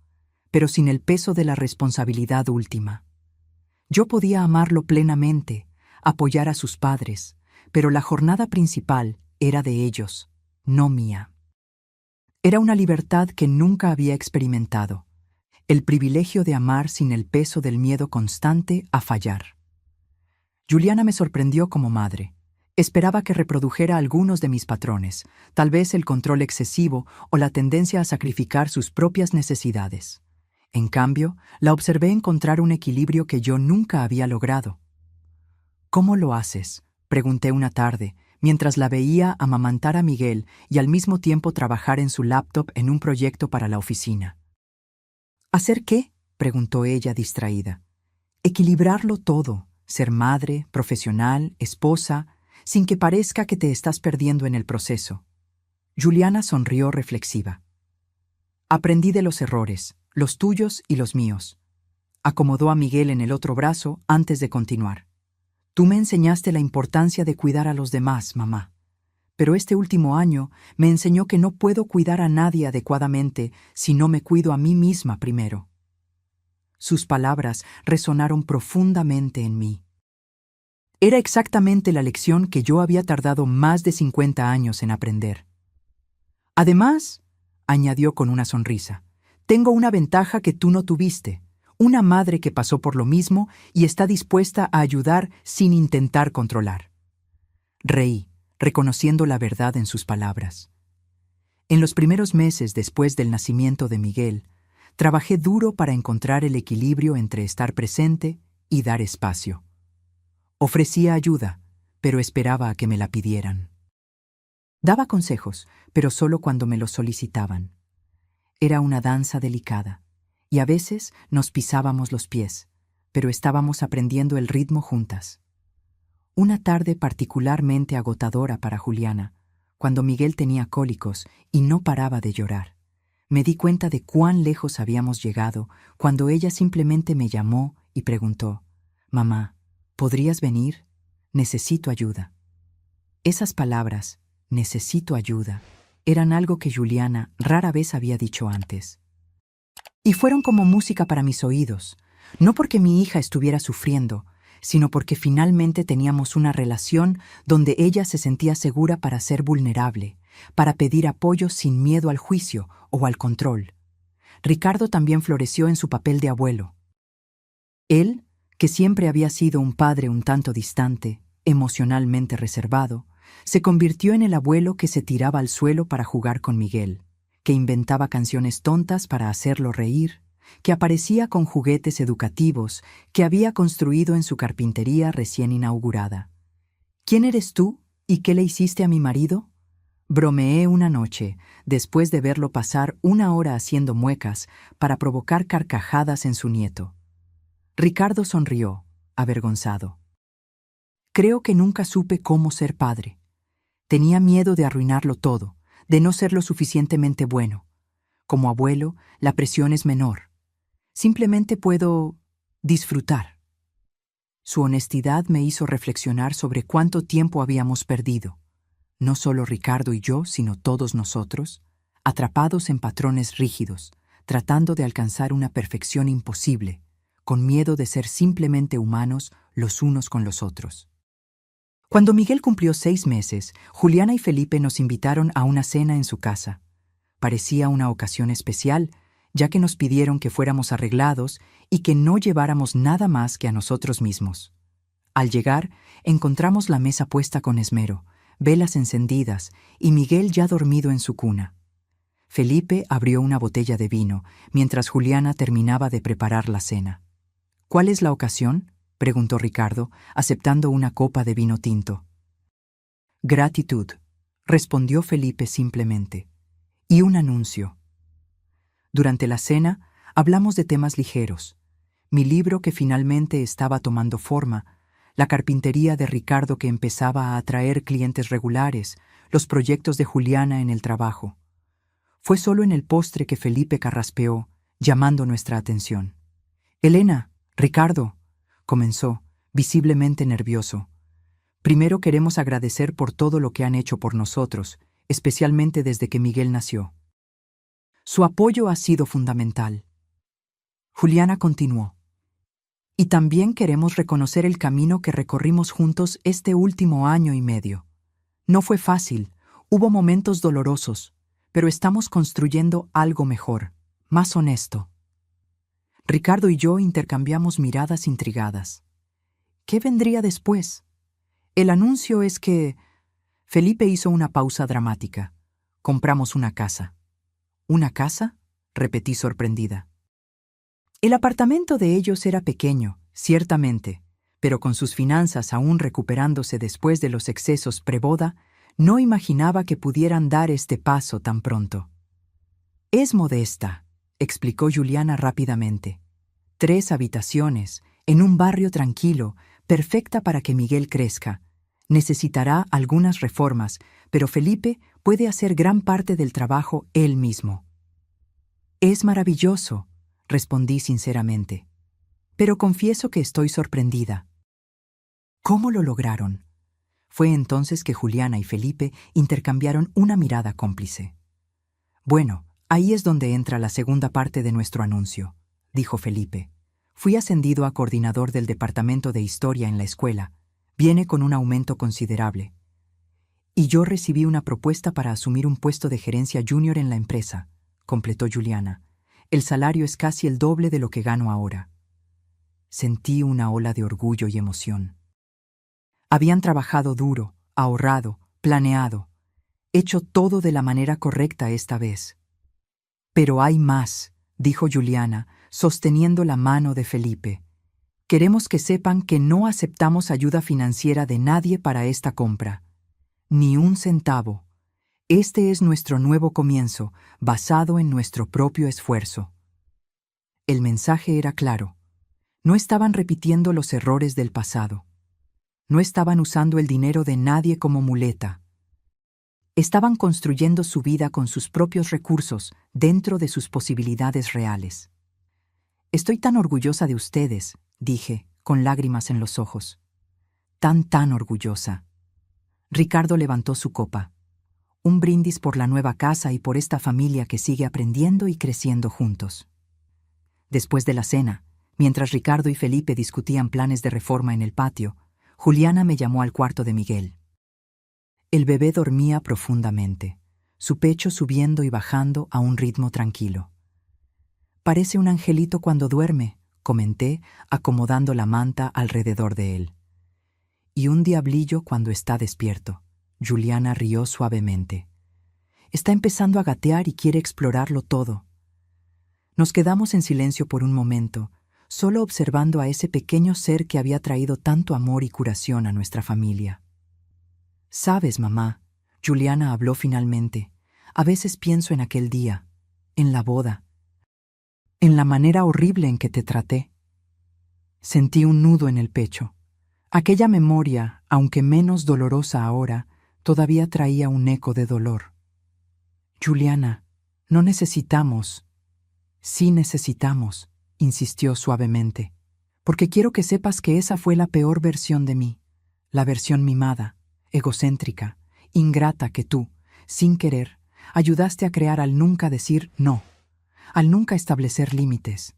pero sin el peso de la responsabilidad última. Yo podía amarlo plenamente, apoyar a sus padres, pero la jornada principal era de ellos, no mía. Era una libertad que nunca había experimentado, el privilegio de amar sin el peso del miedo constante a fallar. Juliana me sorprendió como madre. Esperaba que reprodujera algunos de mis patrones, tal vez el control excesivo o la tendencia a sacrificar sus propias necesidades. En cambio, la observé encontrar un equilibrio que yo nunca había logrado. ¿Cómo lo haces?, pregunté una tarde, mientras la veía amamantar a Miguel y al mismo tiempo trabajar en su laptop en un proyecto para la oficina. ¿Hacer qué?, preguntó ella distraída. Equilibrarlo todo, ser madre, profesional, esposa, sin que parezca que te estás perdiendo en el proceso. Juliana sonrió reflexiva. Aprendí de los errores, los tuyos y los míos. Acomodó a Miguel en el otro brazo antes de continuar. Tú me enseñaste la importancia de cuidar a los demás, mamá. Pero este último año me enseñó que no puedo cuidar a nadie adecuadamente si no me cuido a mí misma primero. Sus palabras resonaron profundamente en mí. Era exactamente la lección que yo había tardado más de 50 años en aprender. Además, añadió con una sonrisa, tengo una ventaja que tú no tuviste, una madre que pasó por lo mismo y está dispuesta a ayudar sin intentar controlar. Reí, reconociendo la verdad en sus palabras. En los primeros meses después del nacimiento de Miguel, trabajé duro para encontrar el equilibrio entre estar presente y dar espacio. Ofrecía ayuda, pero esperaba a que me la pidieran. Daba consejos, pero solo cuando me los solicitaban. Era una danza delicada, y a veces nos pisábamos los pies, pero estábamos aprendiendo el ritmo juntas. Una tarde particularmente agotadora para Juliana, cuando Miguel tenía cólicos y no paraba de llorar. Me di cuenta de cuán lejos habíamos llegado cuando ella simplemente me llamó y preguntó, «Mamá, ¿podrías venir? Necesito ayuda». Esas palabras, necesito ayuda, eran algo que Juliana rara vez había dicho antes. Y fueron como música para mis oídos, no porque mi hija estuviera sufriendo, sino porque finalmente teníamos una relación donde ella se sentía segura para ser vulnerable, para pedir apoyo sin miedo al juicio o al control. Ricardo también floreció en su papel de abuelo. Él, que siempre había sido un padre un tanto distante, emocionalmente reservado, se convirtió en el abuelo que se tiraba al suelo para jugar con Miguel, que inventaba canciones tontas para hacerlo reír, que aparecía con juguetes educativos que había construido en su carpintería recién inaugurada. ¿Quién eres tú y qué le hiciste a mi marido? Bromeé una noche, después de verlo pasar una hora haciendo muecas para provocar carcajadas en su nieto. Ricardo sonrió, avergonzado. Creo que nunca supe cómo ser padre. Tenía miedo de arruinarlo todo, de no ser lo suficientemente bueno. Como abuelo, la presión es menor. Simplemente puedo disfrutar. Su honestidad me hizo reflexionar sobre cuánto tiempo habíamos perdido. No solo Ricardo y yo, sino todos nosotros, atrapados en patrones rígidos, tratando de alcanzar una perfección imposible, con miedo de ser simplemente humanos los unos con los otros. Cuando Miguel cumplió 6 meses, Juliana y Felipe nos invitaron a una cena en su casa. Parecía una ocasión especial, ya que nos pidieron que fuéramos arreglados y que no lleváramos nada más que a nosotros mismos. Al llegar, encontramos la mesa puesta con esmero, velas encendidas y Miguel ya dormido en su cuna. Felipe abrió una botella de vino, mientras Juliana terminaba de preparar la cena. ¿Cuál es la ocasión?, preguntó Ricardo, aceptando una copa de vino tinto. Gratitud, respondió Felipe simplemente. Y un anuncio. Durante la cena, hablamos de temas ligeros. Mi libro que finalmente estaba tomando forma, la carpintería de Ricardo que empezaba a atraer clientes regulares, los proyectos de Juliana en el trabajo. Fue solo en el postre que Felipe carraspeó, llamando nuestra atención. Elena, Ricardo, comenzó, visiblemente nervioso. Primero queremos agradecer por todo lo que han hecho por nosotros, especialmente desde que Miguel nació. Su apoyo ha sido fundamental. Juliana continuó. Y también queremos reconocer el camino que recorrimos juntos este último año y medio. No fue fácil, hubo momentos dolorosos, pero estamos construyendo algo mejor, más honesto. Ricardo y yo intercambiamos miradas intrigadas. ¿Qué vendría después? El anuncio es que... Felipe hizo una pausa dramática. Compramos una casa. ¿Una casa?, repetí sorprendida. El apartamento de ellos era pequeño, ciertamente, pero con sus finanzas aún recuperándose después de los excesos preboda, no imaginaba que pudieran dar este paso tan pronto. Es modesta, explicó Juliana rápidamente. 3 habitaciones, en un barrio tranquilo, perfecta para que Miguel crezca. Necesitará algunas reformas, pero Felipe puede hacer gran parte del trabajo él mismo. Es maravilloso, respondí sinceramente. Pero confieso que estoy sorprendida. ¿Cómo lo lograron? Fue entonces que Juliana y Felipe intercambiaron una mirada cómplice. Bueno, ahí es donde entra la segunda parte de nuestro anuncio, dijo Felipe. Fui ascendido a coordinador del departamento de historia en la escuela. Viene con un aumento considerable. Y yo recibí una propuesta para asumir un puesto de gerencia junior en la empresa, completó Juliana. El salario es casi el doble de lo que gano ahora. Sentí una ola de orgullo y emoción. Habían trabajado duro, ahorrado, planeado, hecho todo de la manera correcta esta vez. Pero hay más, dijo Juliana, sosteniendo la mano de Felipe. Queremos que sepan que no aceptamos ayuda financiera de nadie para esta compra. Ni un centavo. Este es nuestro nuevo comienzo, basado en nuestro propio esfuerzo. El mensaje era claro. No estaban repitiendo los errores del pasado. No estaban usando el dinero de nadie como muleta. Estaban construyendo su vida con sus propios recursos, dentro de sus posibilidades reales. Estoy tan orgullosa de ustedes, dije, con lágrimas en los ojos. Tan orgullosa. Ricardo levantó su copa. Un brindis por la nueva casa y por esta familia que sigue aprendiendo y creciendo juntos. Después de la cena, mientras Ricardo y Felipe discutían planes de reforma en el patio, Juliana me llamó al cuarto de Miguel. El bebé dormía profundamente, su pecho subiendo y bajando a un ritmo tranquilo. «Parece un angelito cuando duerme», comenté, acomodando la manta alrededor de él. «Y un diablillo cuando está despierto». Juliana rió suavemente. «Está empezando a gatear y quiere explorarlo todo». Nos quedamos en silencio por un momento, solo observando a ese pequeño ser que había traído tanto amor y curación a nuestra familia. «Sabes, mamá», Juliana habló finalmente, «a veces pienso en aquel día, en la boda, en la manera horrible en que te traté». Sentí un nudo en el pecho. Aquella memoria, aunque menos dolorosa ahora, todavía traía un eco de dolor. «Juliana, no necesitamos». «Sí necesitamos», insistió suavemente, «porque quiero que sepas que esa fue la peor versión de mí, la versión mimada, egocéntrica, ingrata que tú, sin querer, ayudaste a crear al nunca decir no, al nunca establecer límites».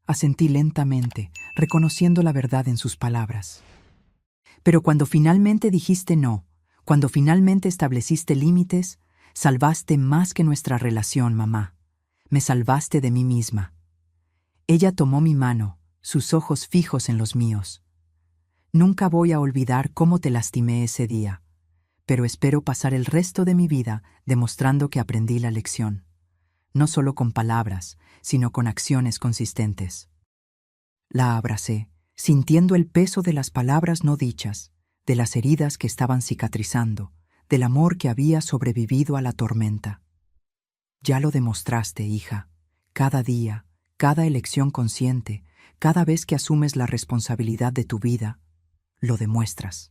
Asentí lentamente, reconociendo la verdad en sus palabras. «Pero cuando finalmente dijiste no, cuando finalmente estableciste límites, salvaste más que nuestra relación, mamá. Me salvaste de mí misma». Ella tomó mi mano, sus ojos fijos en los míos. «Nunca voy a olvidar cómo te lastimé ese día, pero espero pasar el resto de mi vida demostrando que aprendí la lección, no solo con palabras, sino con acciones consistentes». La abracé, sintiendo el peso de las palabras no dichas, de las heridas que estaban cicatrizando, del amor que había sobrevivido a la tormenta. «Ya lo demostraste, hija. Cada día, cada elección consciente, cada vez que asumes la responsabilidad de tu vida, lo demuestras».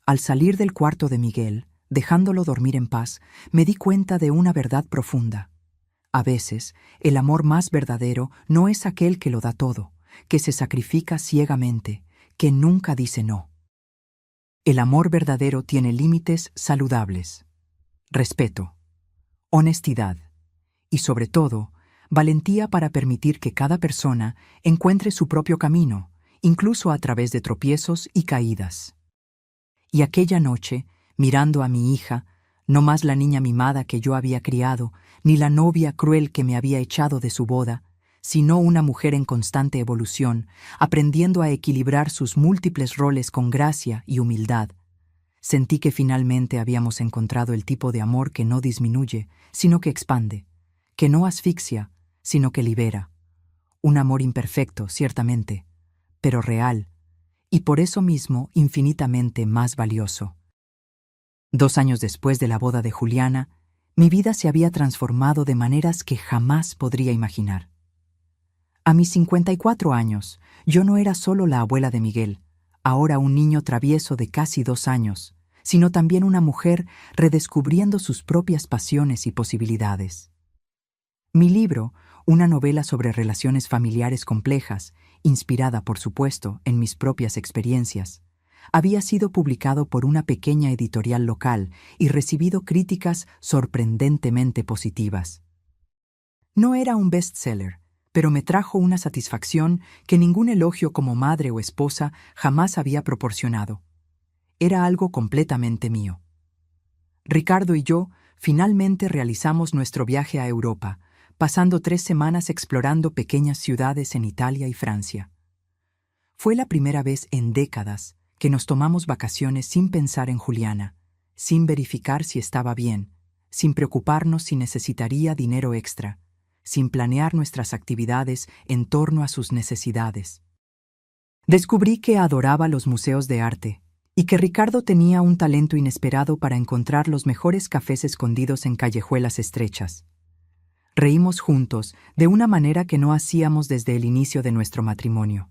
Al salir del cuarto de Miguel, dejándolo dormir en paz, me di cuenta de una verdad profunda. A veces, el amor más verdadero no es aquel que lo da todo, que se sacrifica ciegamente, que nunca dice no. El amor verdadero tiene límites saludables, respeto, honestidad y, sobre todo, valentía para permitir que cada persona encuentre su propio camino, incluso a través de tropiezos y caídas. Y aquella noche, mirando a mi hija, no más la niña mimada que yo había criado, ni la novia cruel que me había echado de su boda, sino una mujer en constante evolución, aprendiendo a equilibrar sus múltiples roles con gracia y humildad, sentí que finalmente habíamos encontrado el tipo de amor que no disminuye, sino que expande, que no asfixia, sino que libera. Un amor imperfecto, ciertamente, pero real, y por eso mismo infinitamente más valioso. 2 años después de la boda de Juliana, mi vida se había transformado de maneras que jamás podría imaginar. A mis 54 años, yo no era solo la abuela de Miguel, ahora un niño travieso de casi 2 años, sino también una mujer redescubriendo sus propias pasiones y posibilidades. Mi libro, una novela sobre relaciones familiares complejas, inspirada, por supuesto, en mis propias experiencias, había sido publicado por una pequeña editorial local y recibido críticas sorprendentemente positivas. No era un bestseller, pero me trajo una satisfacción que ningún elogio como madre o esposa jamás había proporcionado. Era algo completamente mío. Ricardo y yo finalmente realizamos nuestro viaje a Europa, pasando 3 semanas explorando pequeñas ciudades en Italia y Francia. Fue la primera vez en décadas que nos tomamos vacaciones sin pensar en Juliana, sin verificar si estaba bien, sin preocuparnos si necesitaría dinero extra, sin planear nuestras actividades en torno a sus necesidades. Descubrí que adoraba los museos de arte y que Ricardo tenía un talento inesperado para encontrar los mejores cafés escondidos en callejuelas estrechas. Reímos juntos de una manera que no hacíamos desde el inicio de nuestro matrimonio.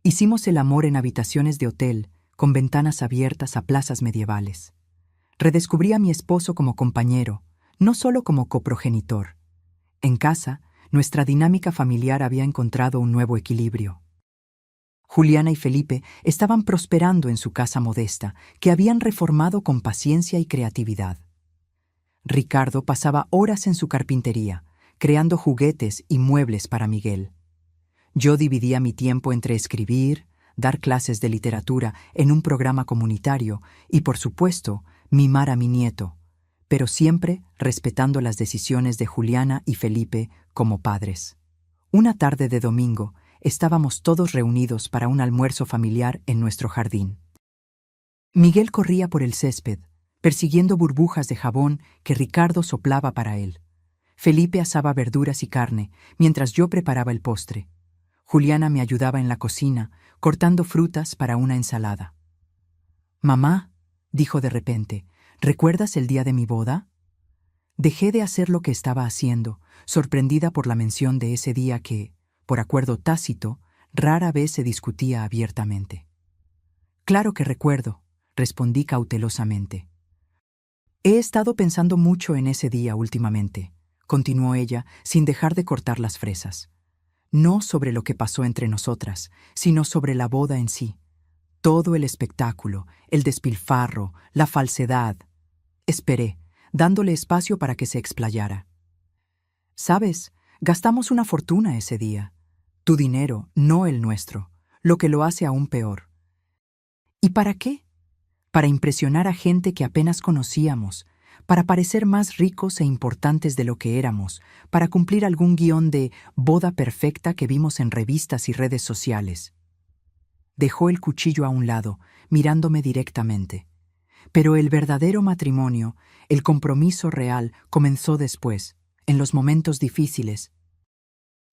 Hicimos el amor en habitaciones de hotel, con ventanas abiertas a plazas medievales. Redescubrí a mi esposo como compañero, no solo como coprogenitor. En casa, nuestra dinámica familiar había encontrado un nuevo equilibrio. Juliana y Felipe estaban prosperando en su casa modesta, que habían reformado con paciencia y creatividad. Ricardo pasaba horas en su carpintería, creando juguetes y muebles para Miguel. Yo dividía mi tiempo entre escribir, dar clases de literatura en un programa comunitario y, por supuesto, mimar a mi nieto, pero siempre respetando las decisiones de Juliana y Felipe como padres. Una tarde de domingo, estábamos todos reunidos para un almuerzo familiar en nuestro jardín. Miguel corría por el césped, persiguiendo burbujas de jabón que Ricardo soplaba para él. Felipe asaba verduras y carne, mientras yo preparaba el postre. Juliana me ayudaba en la cocina, cortando frutas para una ensalada. «Mamá», dijo de repente, «¿recuerdas el día de mi boda?» Dejé de hacer lo que estaba haciendo, sorprendida por la mención de ese día que, por acuerdo tácito, rara vez se discutía abiertamente. «Claro que recuerdo», respondí cautelosamente. «He estado pensando mucho en ese día últimamente», continuó ella, sin dejar de cortar las fresas. «No sobre lo que pasó entre nosotras, sino sobre la boda en sí. Todo el espectáculo, el despilfarro, la falsedad». Esperé, dándole espacio para que se explayara. «Sabes, gastamos una fortuna ese día. Tu dinero, no el nuestro, lo que lo hace aún peor». «¿Y para qué?» «Para impresionar a gente que apenas conocíamos, para parecer más ricos e importantes de lo que éramos, para cumplir algún guión de boda perfecta que vimos en revistas y redes sociales». Dejó el cuchillo a un lado, mirándome directamente. Pero el verdadero matrimonio, el compromiso real, comenzó después, en los momentos difíciles.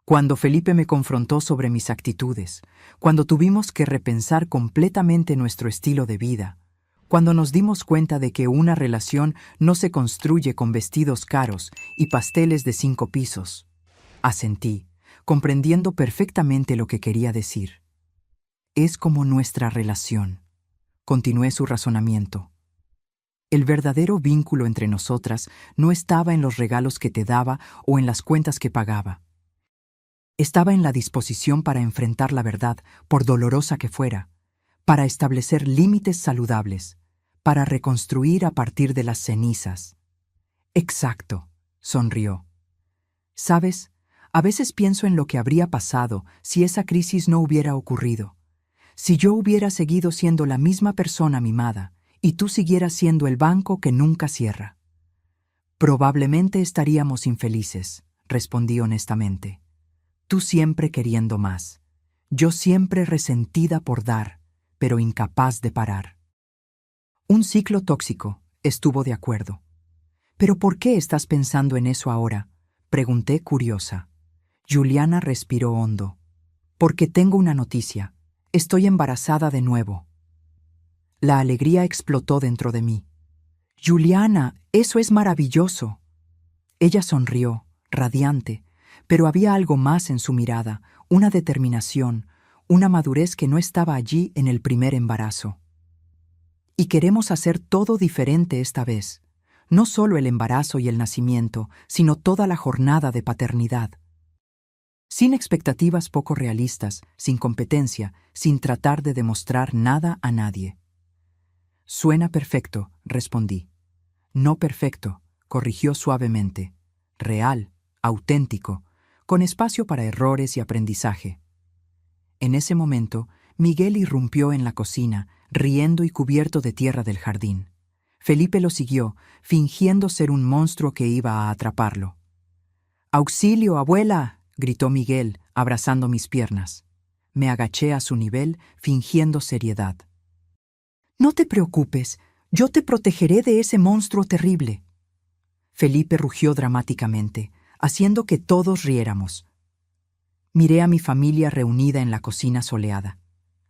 Cuando Felipe me confrontó sobre mis actitudes, cuando tuvimos que repensar completamente nuestro estilo de vida, cuando nos dimos cuenta de que una relación no se construye con vestidos caros y pasteles de 5 pisos. Asentí, comprendiendo perfectamente lo que quería decir. «Es como nuestra relación», continué su razonamiento. «El verdadero vínculo entre nosotras no estaba en los regalos que te daba o en las cuentas que pagaba. Estaba en la disposición para enfrentar la verdad, por dolorosa que fuera, para establecer límites saludables, para reconstruir a partir de las cenizas». «Exacto», sonrió. «Sabes, a veces pienso en lo que habría pasado si esa crisis no hubiera ocurrido. Si yo hubiera seguido siendo la misma persona mimada y tú siguieras siendo el banco que nunca cierra». «Probablemente estaríamos infelices», respondí honestamente. «Tú siempre queriendo más. Yo siempre resentida por dar, pero incapaz de parar». «Un ciclo tóxico», estuvo de acuerdo. «¿Pero por qué estás pensando en eso ahora?», pregunté curiosa. Juliana respiró hondo. «Porque tengo una noticia. Estoy embarazada de nuevo». La alegría explotó dentro de mí. «Juliana, eso es maravilloso». Ella sonrió, radiante, pero había algo más en su mirada, una determinación, una madurez que no estaba allí en el primer embarazo. «Y queremos hacer todo diferente esta vez. No solo el embarazo y el nacimiento, sino toda la jornada de paternidad. Sin expectativas poco realistas, sin competencia, sin tratar de demostrar nada a nadie». «Suena perfecto», respondí. «No perfecto», corrigió suavemente. «Real, auténtico, con espacio para errores y aprendizaje». En ese momento, Miguel irrumpió en la cocina, riendo y cubierto de tierra del jardín. Felipe lo siguió, fingiendo ser un monstruo que iba a atraparlo. «¡Auxilio, abuela!», gritó Miguel, abrazando mis piernas. Me agaché a su nivel, fingiendo seriedad. «No te preocupes, yo te protegeré de ese monstruo terrible». Felipe rugió dramáticamente, haciendo que todos riéramos. Miré a mi familia reunida en la cocina soleada.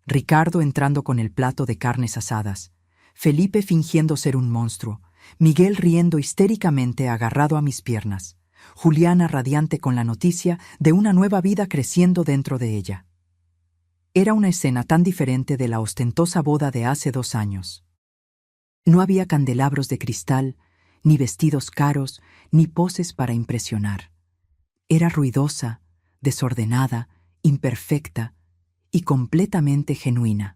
Ricardo entrando con el plato de carnes asadas, Felipe fingiendo ser un monstruo, Miguel riendo histéricamente agarrado a mis piernas, Juliana radiante con la noticia de una nueva vida creciendo dentro de ella. Era una escena tan diferente de la ostentosa boda de hace 2 años. No había candelabros de cristal, ni vestidos caros, ni poses para impresionar. Era ruidosa, desordenada, imperfecta, y completamente genuina.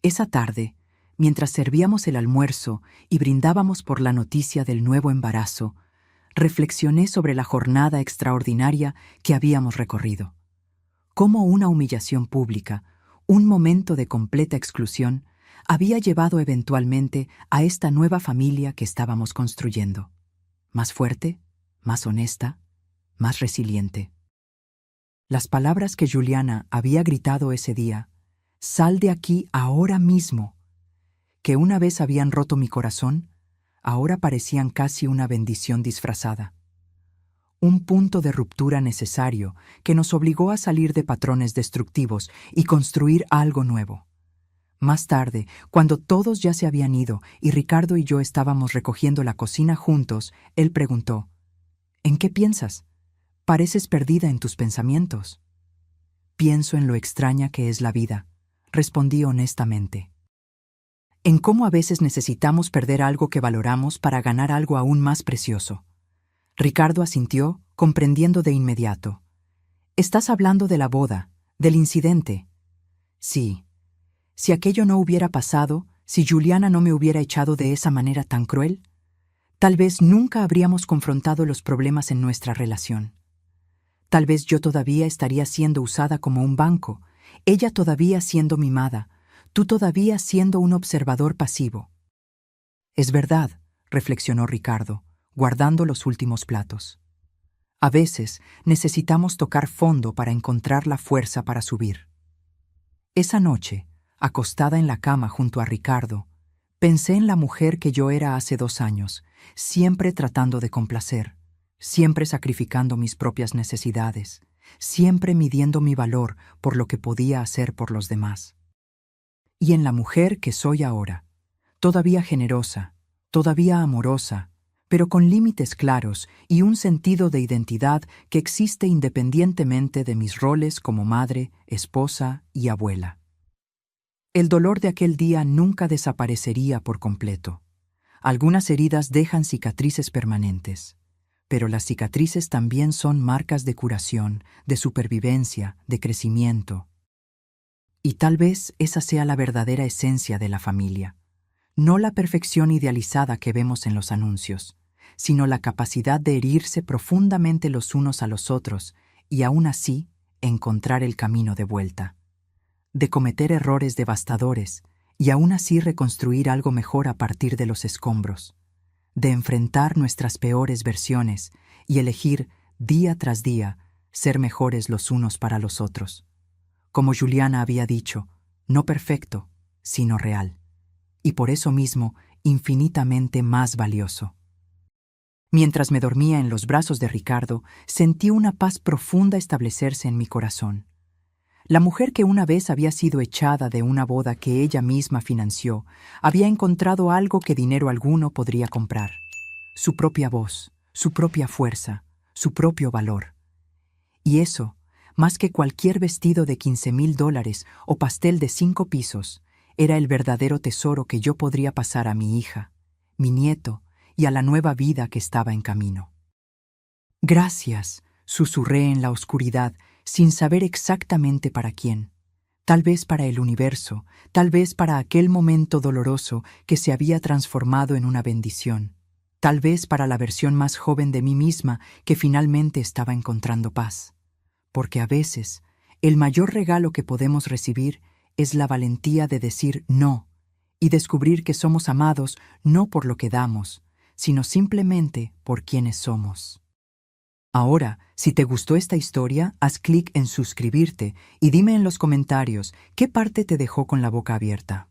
Esa tarde, mientras servíamos el almuerzo y brindábamos por la noticia del nuevo embarazo, reflexioné sobre la jornada extraordinaria que habíamos recorrido. Cómo una humillación pública, un momento de completa exclusión, había llevado eventualmente a esta nueva familia que estábamos construyendo. Más fuerte, más honesta, más resiliente. Las palabras que Juliana había gritado ese día, «Sal de aquí ahora mismo», que una vez habían roto mi corazón, ahora parecían casi una bendición disfrazada. Un punto de ruptura necesario que nos obligó a salir de patrones destructivos y construir algo nuevo. Más tarde, cuando todos ya se habían ido y Ricardo y yo estábamos recogiendo la cocina juntos, él preguntó, «¿En qué piensas? Pareces perdida en tus pensamientos». «Pienso en lo extraña que es la vida», respondí honestamente. «En cómo a veces necesitamos perder algo que valoramos para ganar algo aún más precioso». Ricardo asintió, comprendiendo de inmediato. «¿Estás hablando de la boda, del incidente?» «Sí. Si aquello no hubiera pasado, si Juliana no me hubiera echado de esa manera tan cruel, tal vez nunca habríamos confrontado los problemas en nuestra relación. Tal vez yo todavía estaría siendo usada como un banco, ella todavía siendo mimada, tú todavía siendo un observador pasivo». «Es verdad», reflexionó Ricardo, guardando los últimos platos. «A veces necesitamos tocar fondo para encontrar la fuerza para subir». Esa noche, acostada en la cama junto a Ricardo, pensé en la mujer que yo era hace 2 años, siempre tratando de complacer, siempre sacrificando mis propias necesidades, siempre midiendo mi valor por lo que podía hacer por los demás. Y en la mujer que soy ahora, todavía generosa, todavía amorosa, pero con límites claros y un sentido de identidad que existe independientemente de mis roles como madre, esposa y abuela. El dolor de aquel día nunca desaparecería por completo. Algunas heridas dejan cicatrices permanentes, pero las cicatrices también son marcas de curación, de supervivencia, de crecimiento. Y tal vez esa sea la verdadera esencia de la familia. No la perfección idealizada que vemos en los anuncios, sino la capacidad de herirse profundamente los unos a los otros y aún así encontrar el camino de vuelta. De cometer errores devastadores y aún así reconstruir algo mejor a partir de los escombros. De enfrentar nuestras peores versiones y elegir, día tras día, ser mejores los unos para los otros. Como Juliana había dicho, no perfecto, sino real. Y por eso mismo, infinitamente más valioso. Mientras me dormía en los brazos de Ricardo, sentí una paz profunda establecerse en mi corazón. La mujer que una vez había sido echada de una boda que ella misma financió, había encontrado algo que dinero alguno podría comprar. Su propia voz, su propia fuerza, su propio valor. Y eso, más que cualquier vestido de $15,000 o pastel de 5 pisos, era el verdadero tesoro que yo podría pasar a mi hija, mi nieto y a la nueva vida que estaba en camino. «Gracias», susurré en la oscuridad, sin saber exactamente para quién. Tal vez para el universo, tal vez para aquel momento doloroso que se había transformado en una bendición. Tal vez para la versión más joven de mí misma que finalmente estaba encontrando paz. Porque a veces, el mayor regalo que podemos recibir es la valentía de decir no y descubrir que somos amados no por lo que damos, sino simplemente por quienes somos. Ahora, si te gustó esta historia, haz clic en suscribirte y dime en los comentarios qué parte te dejó con la boca abierta.